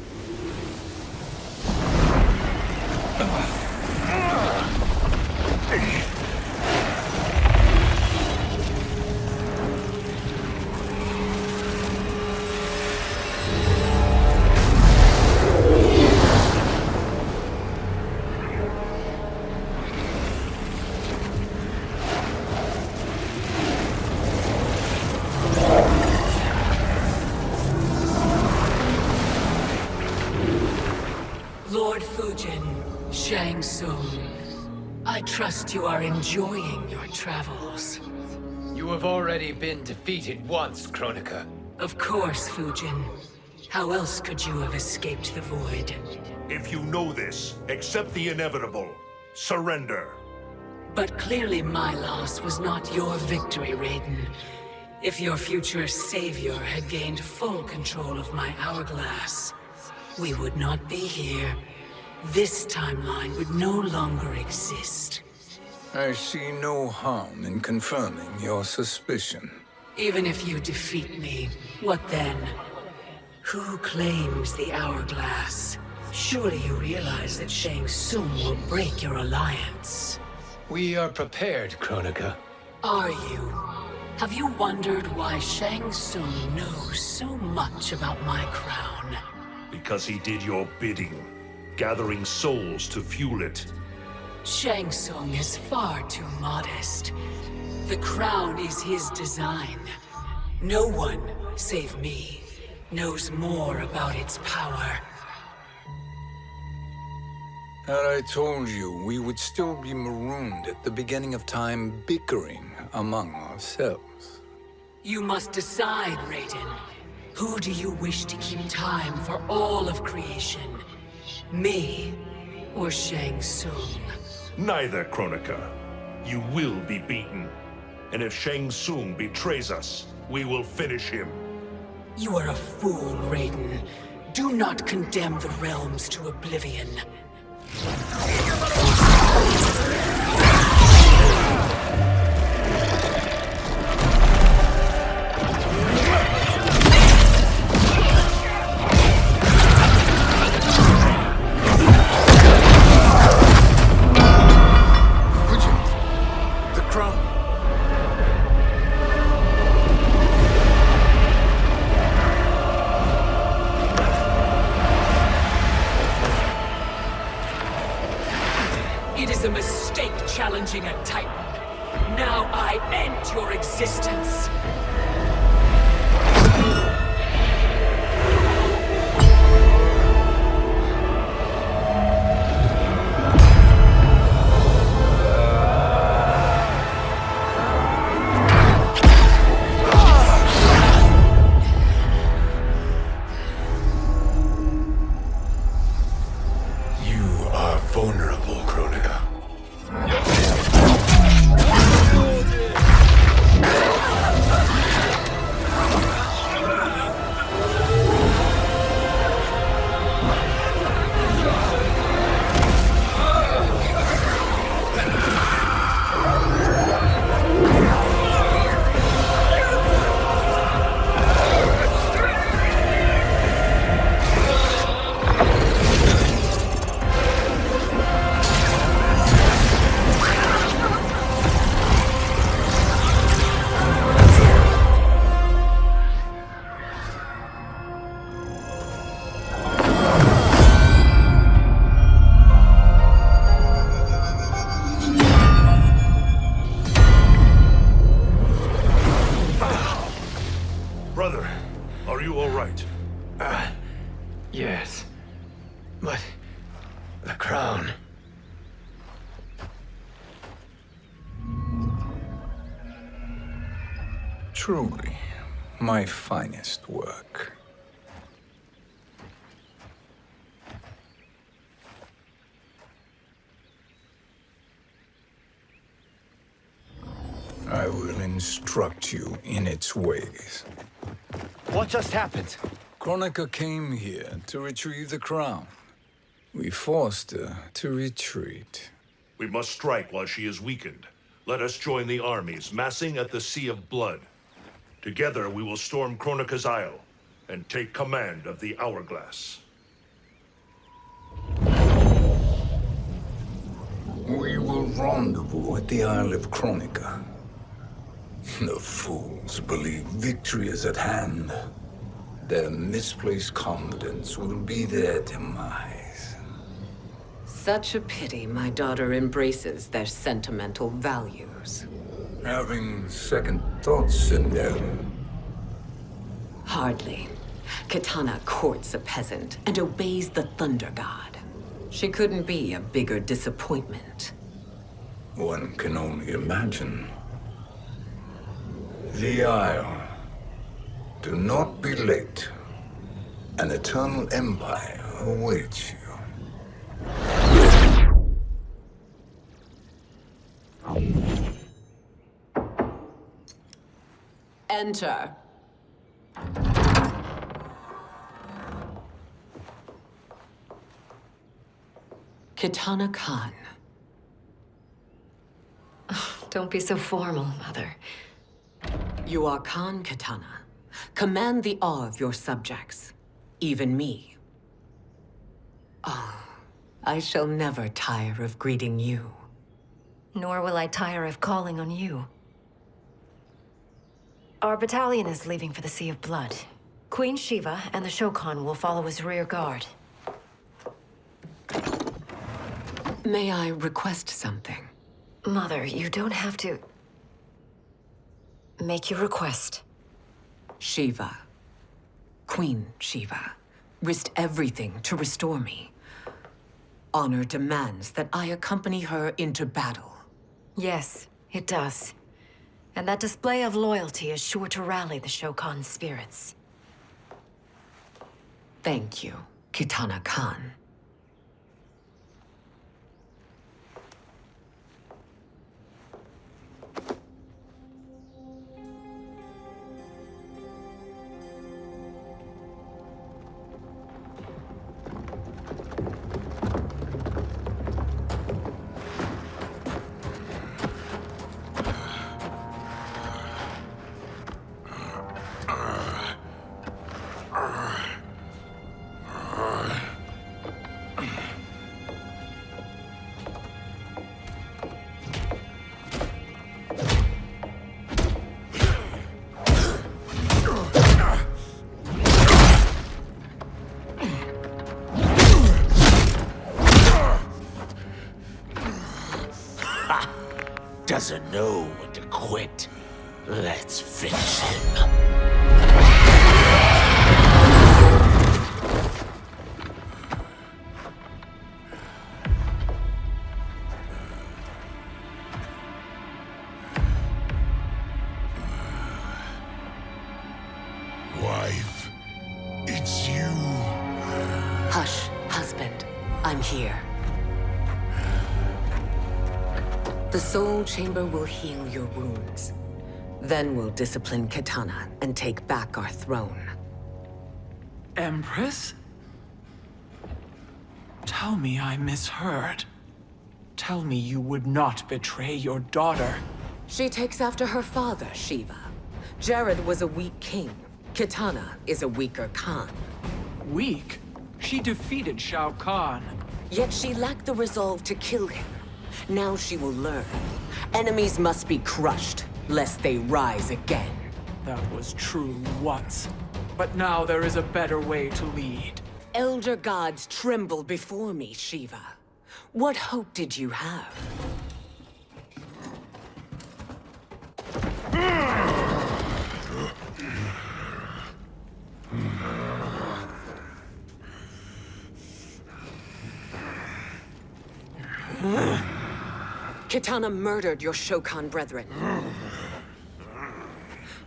Lord Fujin, Shang Tsung, I trust you are enjoying your travels. You have already been defeated once, Kronika. Of course, Fujin. How else could you have escaped the void? If you know this, accept the inevitable. Surrender. But clearly my loss was not your victory, Raiden. If your future savior had gained full control of my hourglass, we would not be here. This timeline would no longer exist. I see no harm in confirming your suspicion. Even if you defeat me, what then? Who claims the hourglass? Surely you realize that Shang Tsung will break your alliance. We are prepared, Kronika. Are you? Have you wondered why Shang Tsung knows so much about my crown? Because he did your bidding, gathering souls to fuel it. Shang Tsung is far too modest. The crown is his design. No one, save me, knows more about its power. Had I told you, we would still be marooned at the beginning of time, bickering among ourselves. You must decide, Raiden. Who do you wish to keep time for all of creation? Me or Shang Tsung? Neither, Kronika. You will be beaten. And if Shang Tsung betrays us, we will finish him. You are a fool, Raiden. Do not condemn the realms to oblivion. It is a mistake challenging a Titan. Now I end your existence. Vulnerable, Kronika. Truly, my finest work. I will instruct you in its ways. What just happened? Kronika came here to retrieve the crown. We forced her to retreat. We must strike while she is weakened. Let us join the armies, massing at the Sea of Blood. Together we will storm Kronika's Isle and take command of the Hourglass. We will rendezvous at the Isle of Kronika. The fools believe victory is at hand. Their misplaced confidence will be their demise. Such a pity my daughter embraces their sentimental values. Having second thoughts, Sindel. Hardly. Kitana courts a peasant and obeys the Thunder God. She couldn't be a bigger disappointment. One can only imagine. The Isle. Do not be late. An eternal empire awaits you. Enter. Kitana Kahn. Don't be so formal, Mother. You are Kahn, Kitana. Command the awe of your subjects, even me. Oh, I shall never tire of greeting you. Nor will I tire of calling on you. Our battalion is leaving for the Sea of Blood. Queen Sheeva and the Shokan will follow as rear guard. May I request something? Mother, you don't have to... make your request. Sheeva. Queen Sheeva. Risked everything to restore me. Honor demands that I accompany her into battle. Yes, it does. And that display of loyalty is sure to rally the Shokan's spirits. Thank you, Kitana Kahn. Doesn't know when to quit. Let's finish him. Wife, it's you. Hush, husband. I'm here. The Soul Chamber will heal your wounds. Then we'll discipline Kitana and take back our throne. Empress? Tell me I misheard. Tell me you would not betray your daughter. She takes after her father, Sheeva. Jared was a weak king. Kitana is a weaker Kahn. Weak? She defeated Shao Kahn. Yet she lacked the resolve to kill him. Now she will learn. Enemies must be crushed, lest they rise again. That was true once. But now there is a better way to lead. Elder gods tremble before me, Sheeva. What hope did you have? Kitana murdered your Shokan brethren.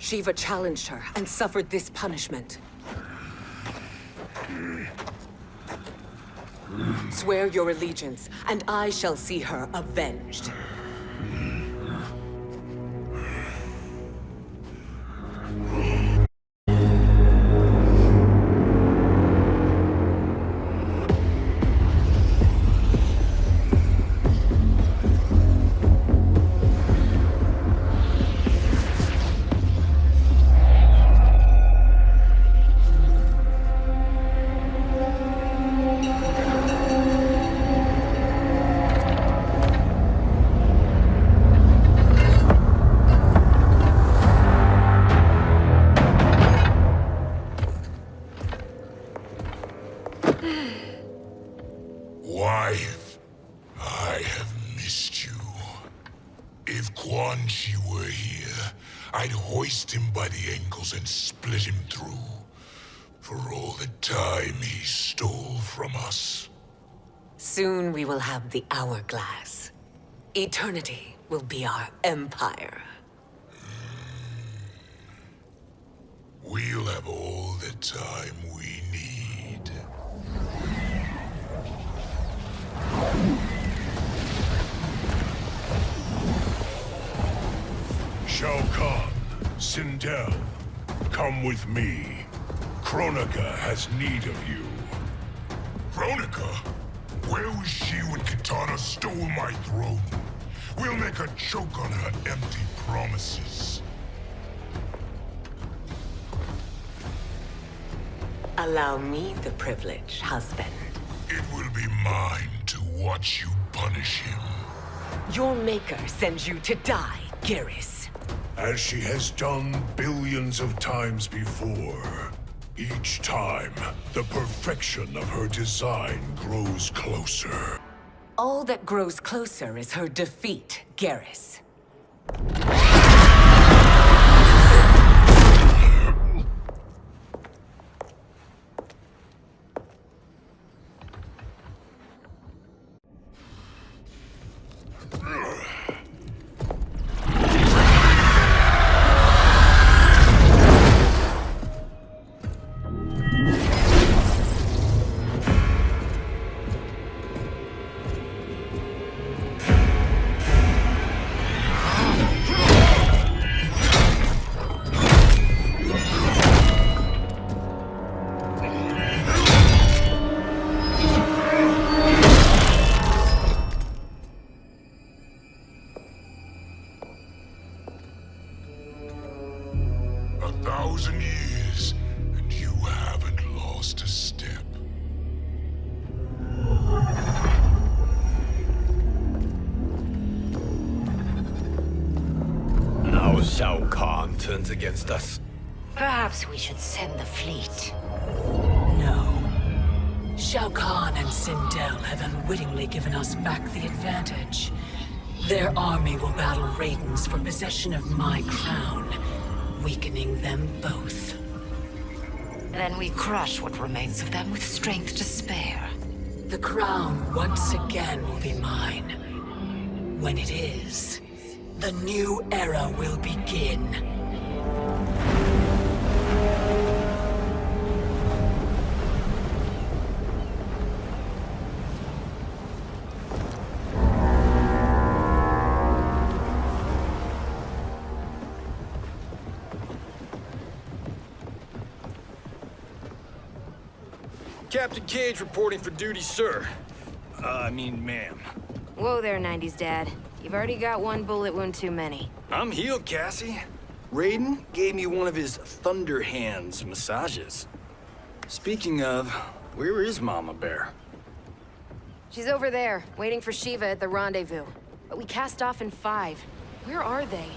Sheeva challenged her and suffered this punishment. Swear your allegiance, and I shall see her avenged. Wife, I have missed you. If Quan Chi were here, I'd hoist him by the ankles and split him through. For all the time he stole from us. Soon we will have the hourglass. Eternity will be our empire. We'll have all the time we need. Shao Kahn, Sindel, come with me. Kronika has need of you. Kronika? Where was she when Katana stole my throne? We'll make her choke on her empty promises. Allow me the privilege, husband. It will be mine to watch you punish him. Your maker sends you to die, Garrus. As she has done billions of times before. Each time, the perfection of her design grows closer. All that grows closer is her defeat, Garrus. Shao Kahn turns against us. Perhaps we should send the fleet. No. Shao Kahn and Sindel have unwittingly given us back the advantage. Their army will battle Raidens for possession of my crown, weakening them both. Then we crush what remains of them with strength to spare. The crown once again will be mine. When it is, the new era will begin. Captain Cage reporting for duty, sir. I mean, ma'am. Whoa there, 90s Dad. You've already got one bullet wound too many. I'm healed, Cassie. Raiden gave me one of his Thunder Hands massages. Speaking of, where is Mama Bear? She's over there, waiting for Sheeva at the rendezvous. But we cast off in 5. Where are they?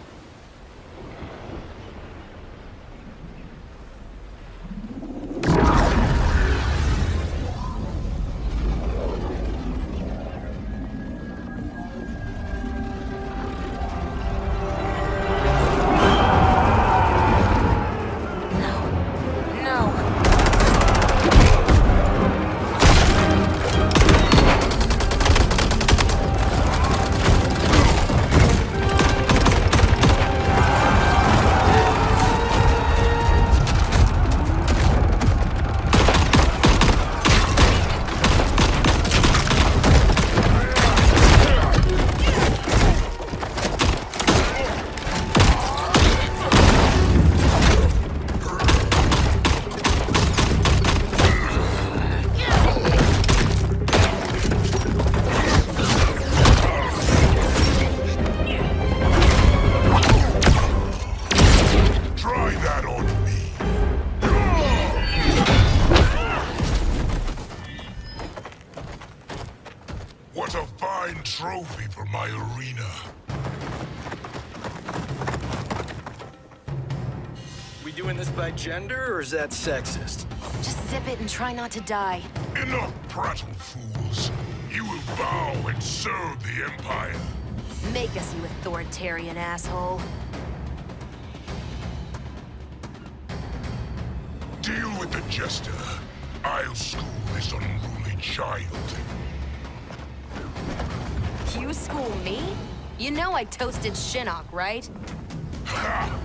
trophy for my arena. We doing this by gender, or is that sexist? Just zip it and try not to die. Enough prattle, fools. You will bow and serve the Empire. Make us, you authoritarian asshole. Deal with the jester. I'll school this unruly child. You school me? You know I toasted Shinnok, right? Ha!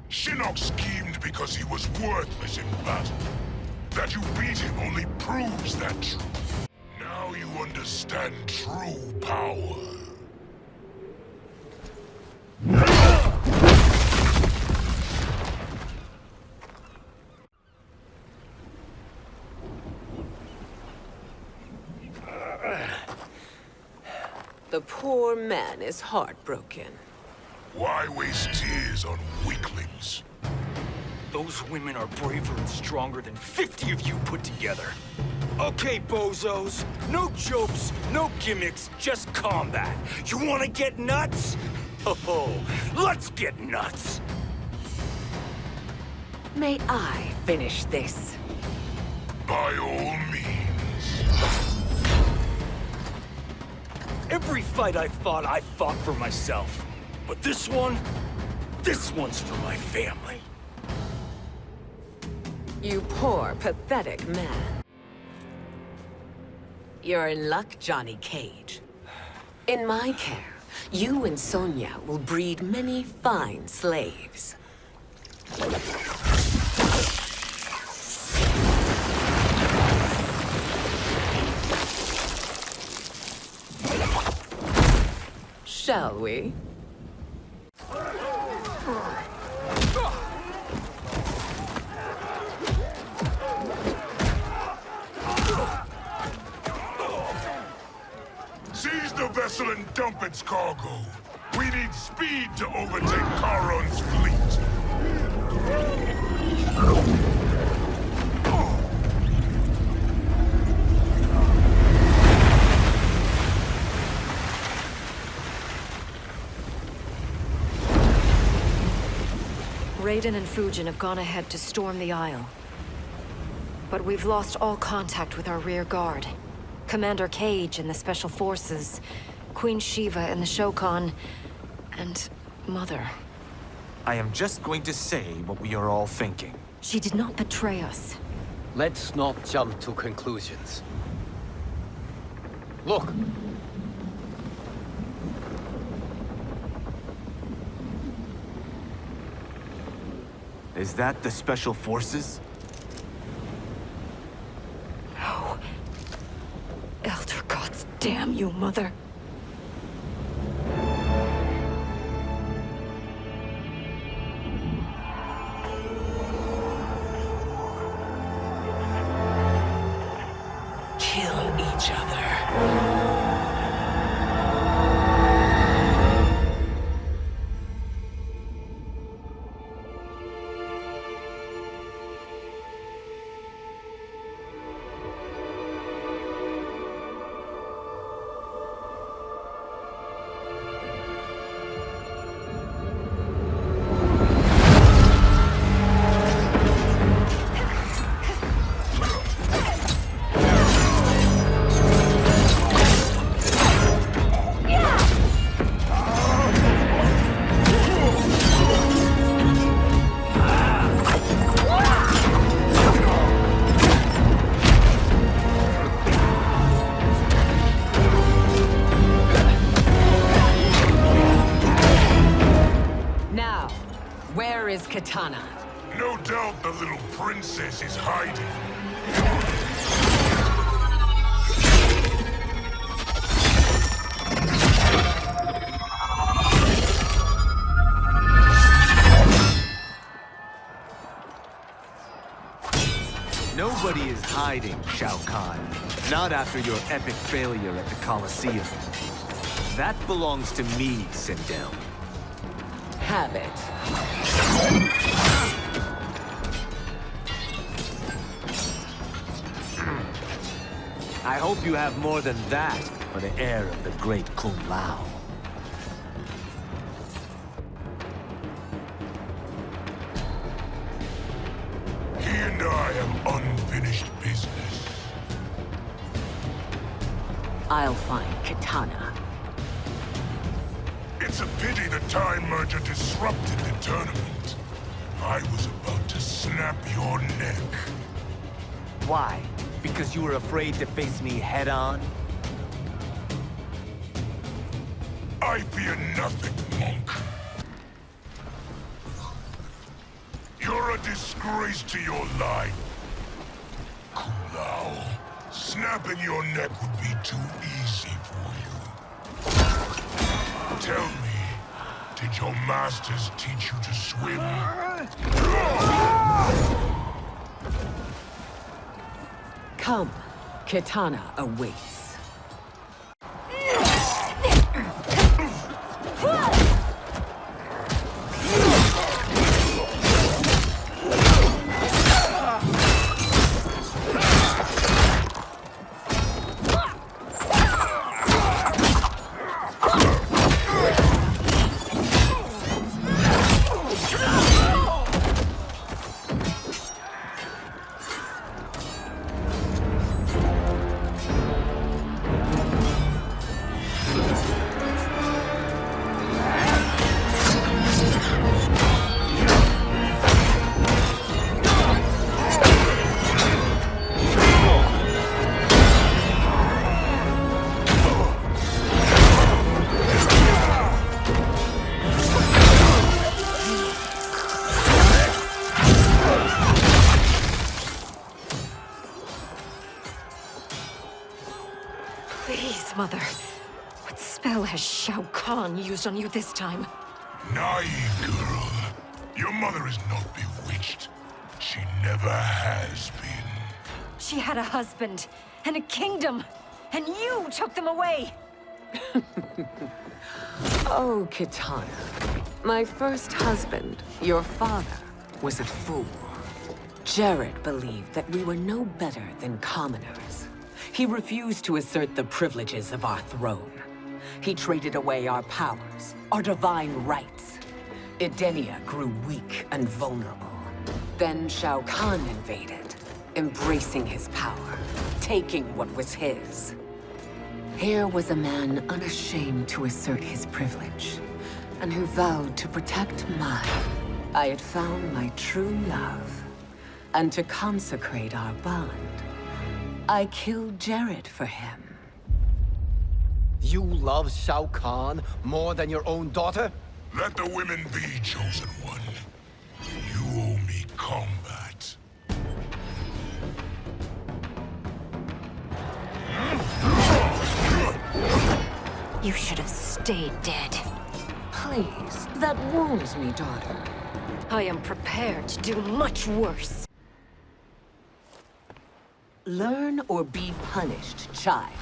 Shinnok schemed because he was worthless in battle. That you beat him only proves that truth. Now you understand true power. The poor man is heartbroken. Why waste tears on weaklings? Those women are braver and stronger than 50 of you put together. Okay, bozos. No jokes, no gimmicks, just combat. You wanna get nuts? Oh, let's get nuts! May I finish this? By all means. Every fight I fought for myself. But this one's for my family. You poor, pathetic man. You're in luck, Johnny Cage. In my care, you and Sonya will breed many fine slaves. Shall we? Seize the vessel and dump its cargo. We need speed to overtake Charon's fleet. Raiden and Fujin have gone ahead to storm the Isle. But we've lost all contact with our rear guard. Commander Cage and the Special Forces, Queen Sheeva and the Shokan, and Mother. I am just going to say what we are all thinking. She did not betray us. Let's not jump to conclusions. Look! Is that the Special Forces? No. Elder gods damn you, Mother. Kill each other. Katana. No doubt the little princess is hiding. Nobody is hiding, Shao Kahn. Not after your epic failure at the Colosseum. That belongs to me, Sindel. Have it. I hope you have more than that for for the heir of the great Kung Lao. He and I have unfinished business. I'll find Kitana. It's a pity the Time Merger disrupted the tournament. I was about to snap your neck. Why? Because you were afraid to face me head-on? I fear nothing, monk. You're a disgrace to your line. Kung Lao, snapping your neck would be too easy for you. Tell me, did your masters teach you to swim? Come, Kitana awaits. Please, Mother. What spell has Shao Kahn used on you this time? Naive girl. Your mother is not bewitched. She never has been. She had a husband and a kingdom, and you took them away! Oh, Kitana. My first husband, your father, was a fool. Jared believed that we were no better than commoners. He refused to assert the privileges of our throne. He traded away our powers, our divine rights. Edenia grew weak and vulnerable. Then Shao Kahn invaded, embracing his power, taking what was his. Here was a man unashamed to assert his privilege, and who vowed to protect mine. I had found my true love, and to consecrate our bond, I killed Jared for him. You love Shao Kahn more than your own daughter? Let the women be, chosen one. You owe me combat. You should have stayed dead. Please, that wounds me, daughter. I am prepared to do much worse. Learn or be punished, child.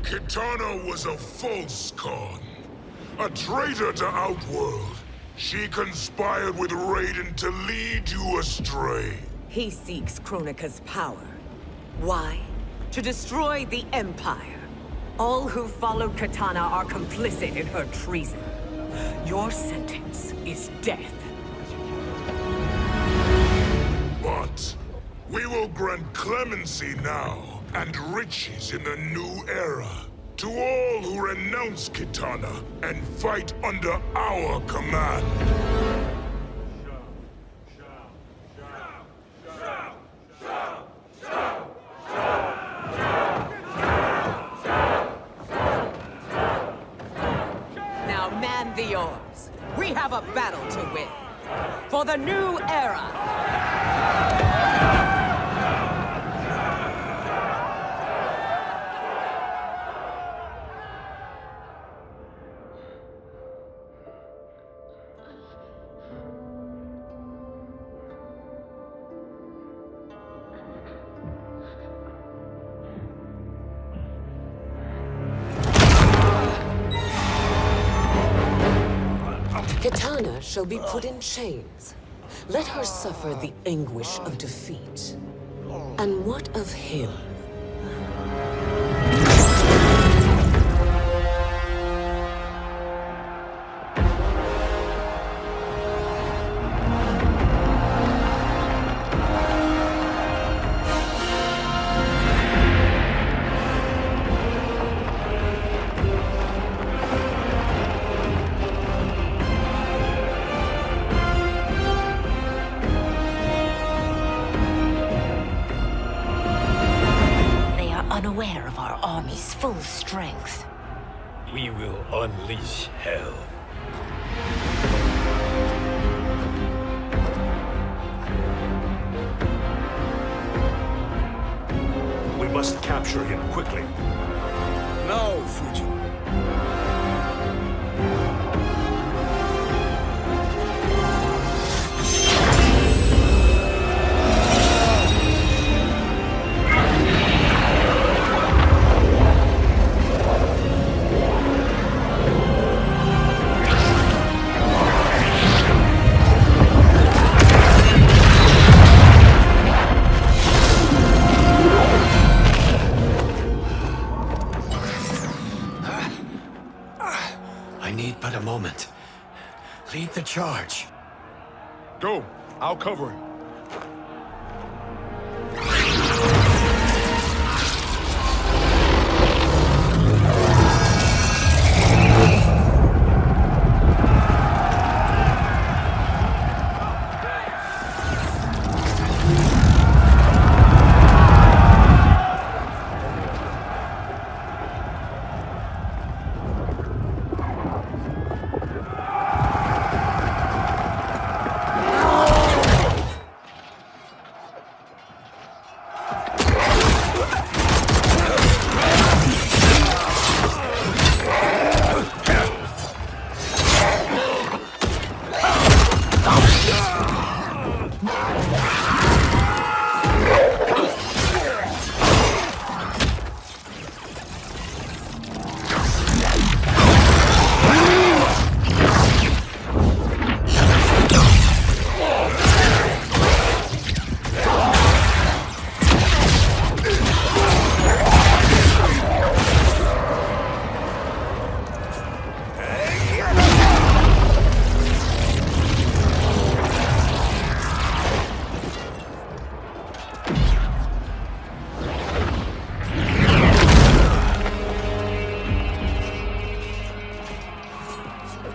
Kitana was a false Kahn, a traitor to Outworld. She conspired with Raiden to lead you astray. He seeks Kronika's power. Why? To destroy the Empire. All who follow Kitana are complicit in her treason. Your sentence is death. But we will grant clemency now and riches in the new era to all who renounce Kitana and fight under our command. Now man the oars. We have a battle to win. For the new era! Kitana shall be put in chains. Let her suffer the anguish of defeat. And what of him? Unaware of our army's full strength. We will unleash hell. We must capture him quickly. Now, Fujin. But a moment. Lead the charge. Go. I'll cover him.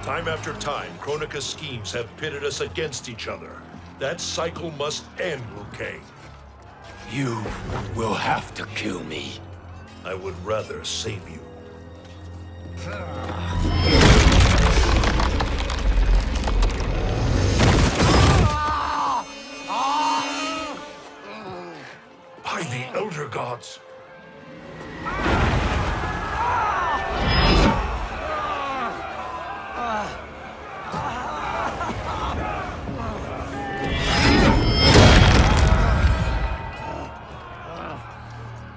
Time after time, Kronika's schemes have pitted us against each other. That cycle must end, Liu Kang. You will have to kill me. I would rather save you. By the Elder Gods!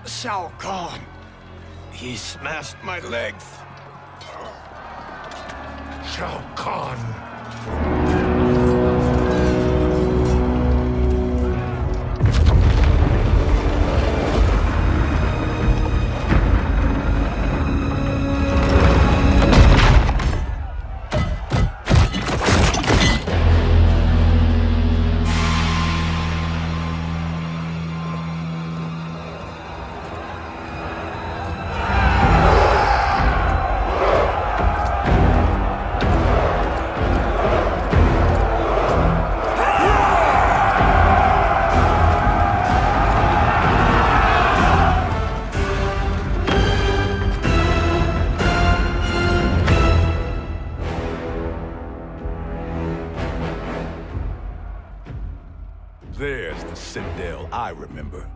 Shao Kahn. He smashed my legs. Shao Kahn. There's the Sindel I remember.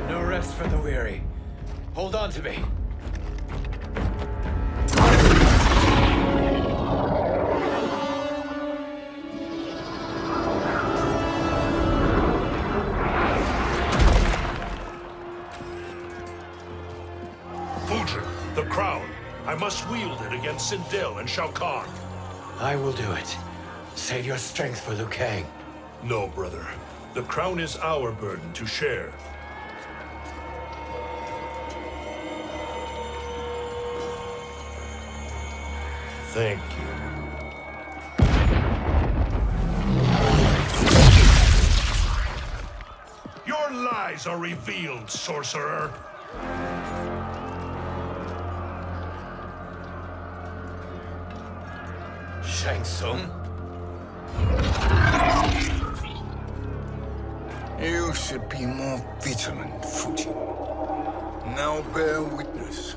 No rest for the weary. Hold on to me. Fujin, the crown. I must wield it against Sindel and Shao Kahn. I will do it. Save your strength for Liu Kang. No, brother. The crown is our burden to share. Thank you. Your lies are revealed, sorcerer. Shang Tsung? You should be more vigilant, Fujin. Now bear witness,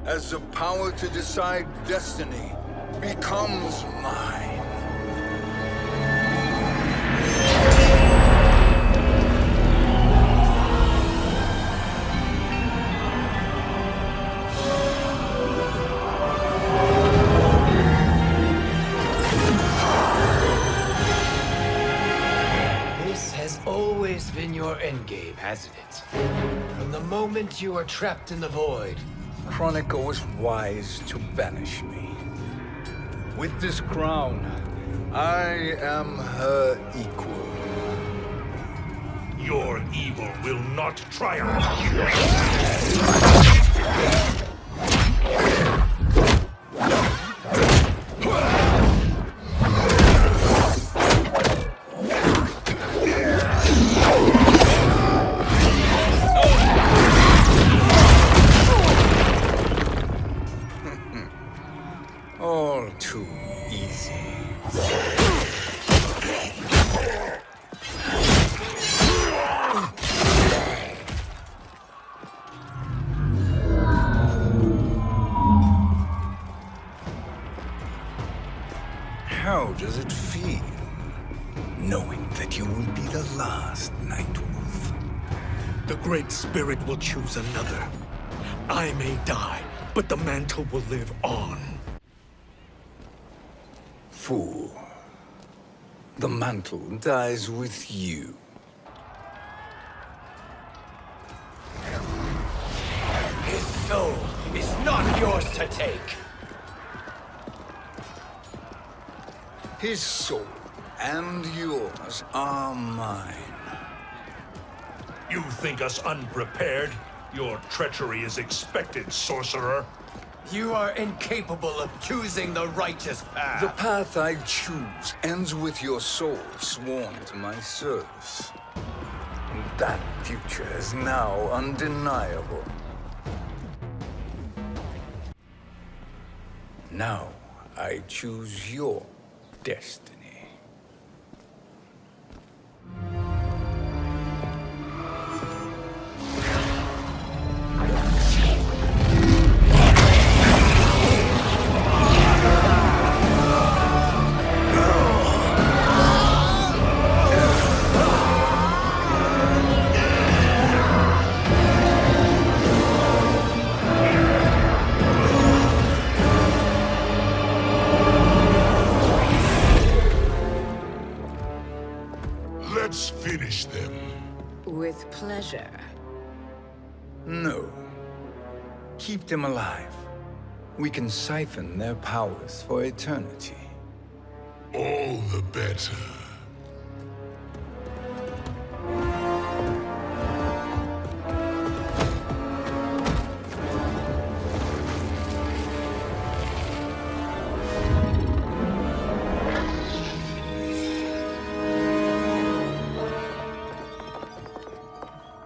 as the power to decide destiny becomes mine. Always been your endgame, hasn't it? From the moment you were trapped in the void. Kronika was wise to banish me. With this crown, I am her equal. Your evil will not triumph. All too easy. How does it feel, knowing that you will be the last Nightwolf? The Great Spirit will choose another. I may die, but the mantle will live on. Fool. The mantle dies with you. His soul is not yours to take. His soul and yours are mine. You think us unprepared? Your treachery is expected, sorcerer. You are incapable of choosing the righteous path. The path I choose ends with your soul sworn to my service. That future is now undeniable. Now I choose your destiny. Let's finish them. With pleasure. No. Keep them alive. We can siphon their powers for eternity. All the better.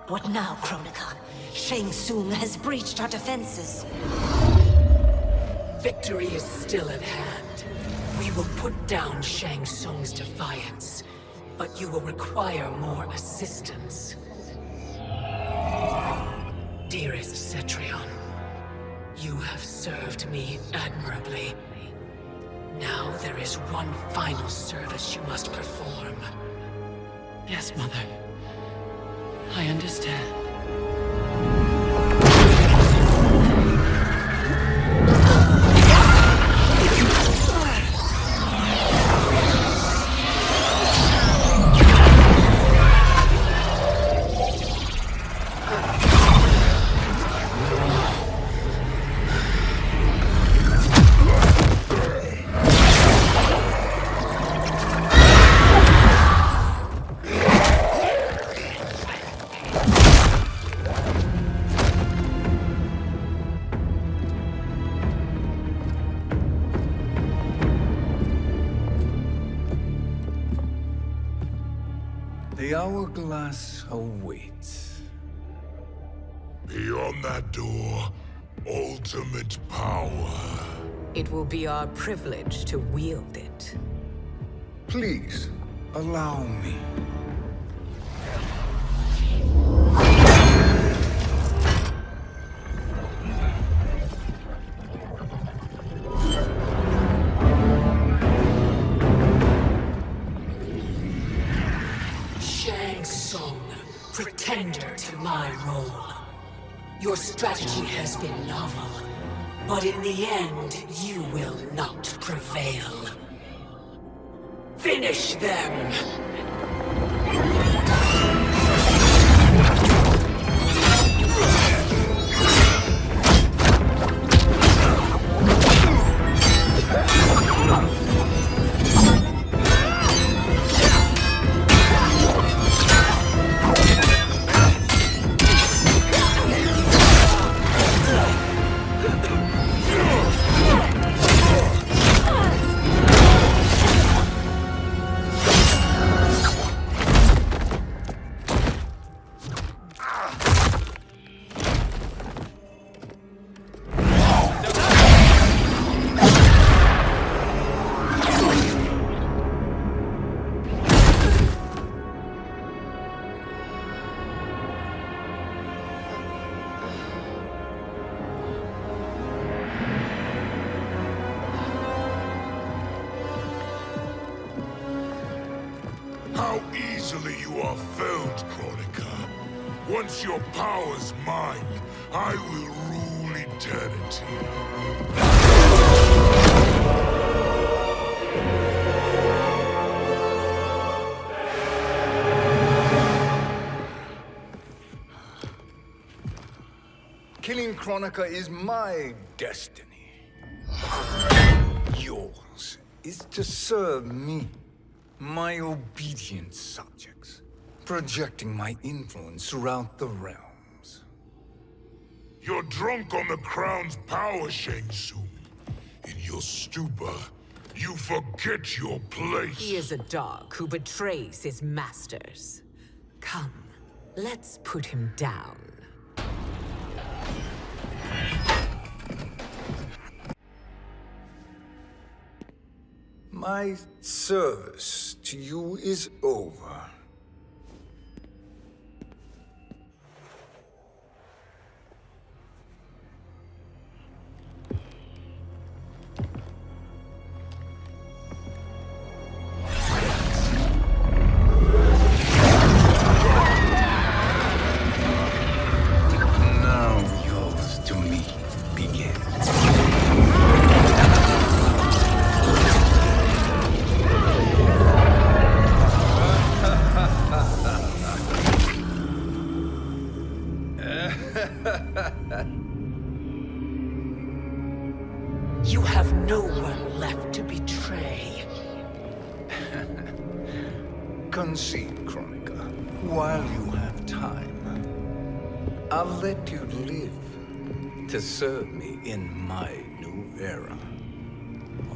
What now, Kronika? Shang Tsung has breached our defenses. Victory is still at hand. We will put down Shang Tsung's defiance, but you will require more assistance. Dearest Cetrion, you have served me admirably. Now there is one final service you must perform. Yes, Mother. I understand. The hourglass awaits. Beyond that door, ultimate power. It will be our privilege to wield it. Please, allow me. Tsung, pretender to my role. Your strategy has been novel, but in the end, you will not prevail. Finish them! How easily you are felled, Kronika. Once your power's mine, I will rule eternity. Killing Kronika is my destiny. Yours is to serve me, my obedient subjects, projecting my influence throughout the realms. You're drunk on the crown's power, Shang Tsung. In your stupor, you forget your place. He is a dog who betrays his masters. Come, let's put him down. My service to you is over. Now yours to me begins. You have no one left to betray. Concede, Kronika, while you have time. I'll let you live to serve me in my new era.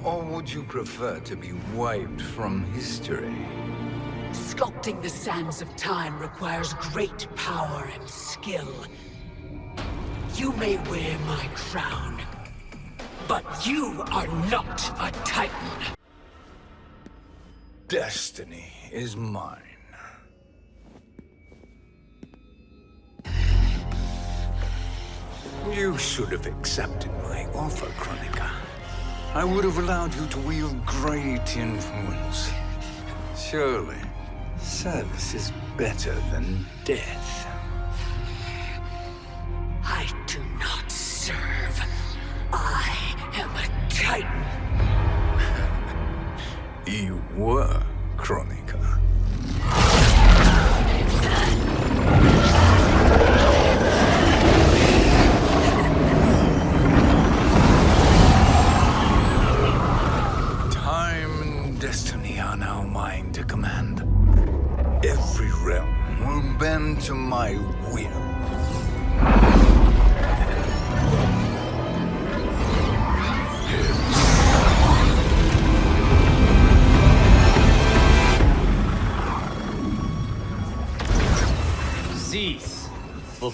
Or would you prefer to be wiped from history? Sculpting the sands of time requires great power and skill. You may wear my crown, but you are not a Titan. Destiny is mine. You should have accepted my offer, Kronika. I would have allowed you to wield great influence. Surely, service is better than death. I do not serve. I am a Titan. You were, Kronika. Time and destiny are now mine to command. Every realm will bend to my will.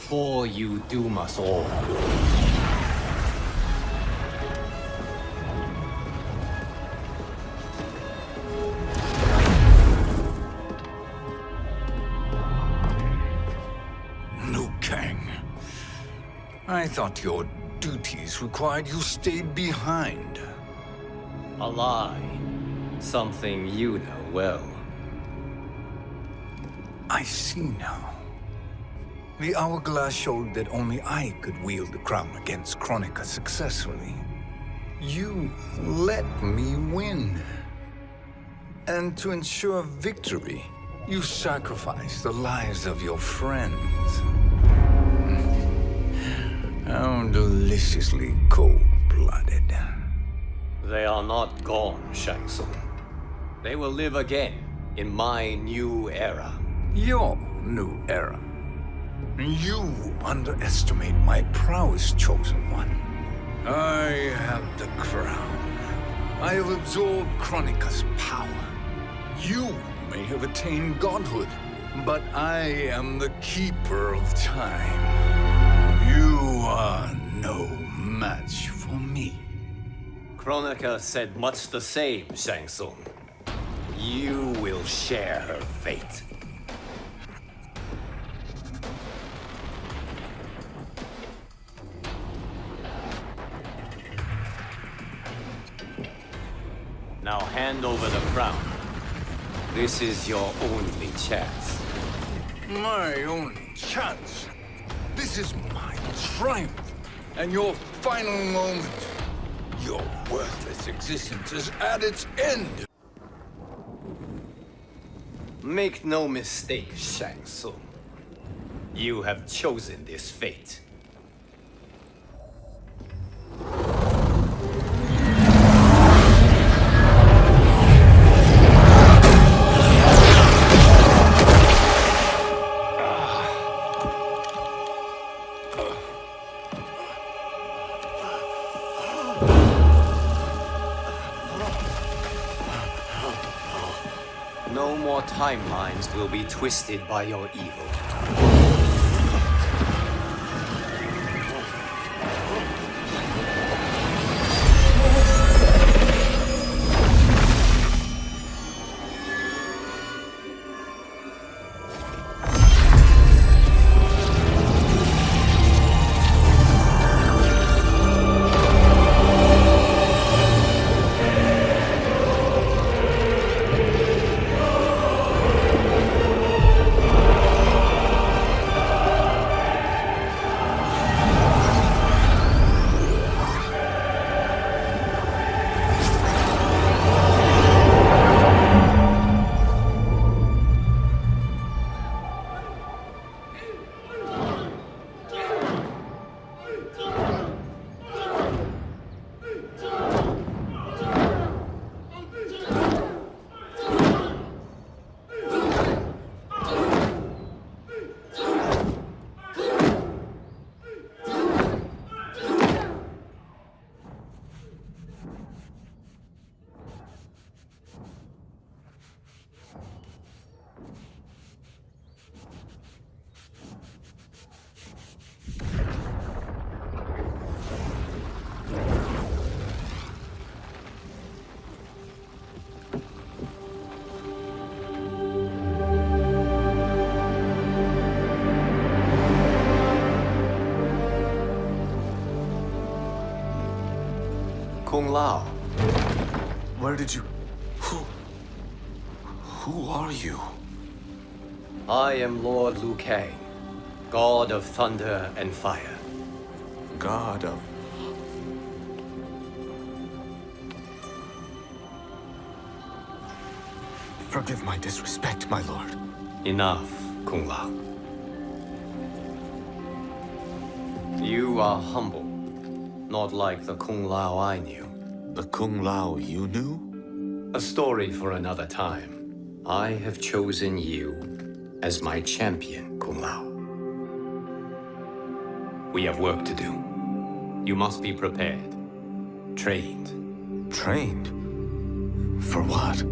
before you doom us all. Liu Kang. I thought your duties required you stayed behind. A lie. Something you know well. I see now. The hourglass showed that only I could wield the crown against Kronika successfully. You let me win. And to ensure victory, you sacrificed the lives of your friends. How deliciously cold-blooded. They are not gone, Shang Tsung. They will live again in my new era. Your new era. You underestimate my prowess, Chosen One. I have the crown. I have absorbed Kronika's power. You may have attained godhood, but I am the keeper of time. You are no match for me. Kronika said much the same, Shang Tsung. You will share her fate. Now hand over the crown. This is your only chance. My only chance? This is my triumph, and your final moment. Your worthless existence is at its end. Make no mistake, Shang Tsung. You have chosen this fate. No more timelines will be twisted by your evil. Kung Lao. Where did you... Who are you? I am Lord Liu Kang, God of Thunder and Fire. God of... Forgive my disrespect, my lord. Enough, Kung Lao. You are humble, not like the Kung Lao I knew. The Kung Lao you knew? A story for another time. I have chosen you as my champion, Kung Lao. We have work to do. You must be prepared. Trained. Trained? For what?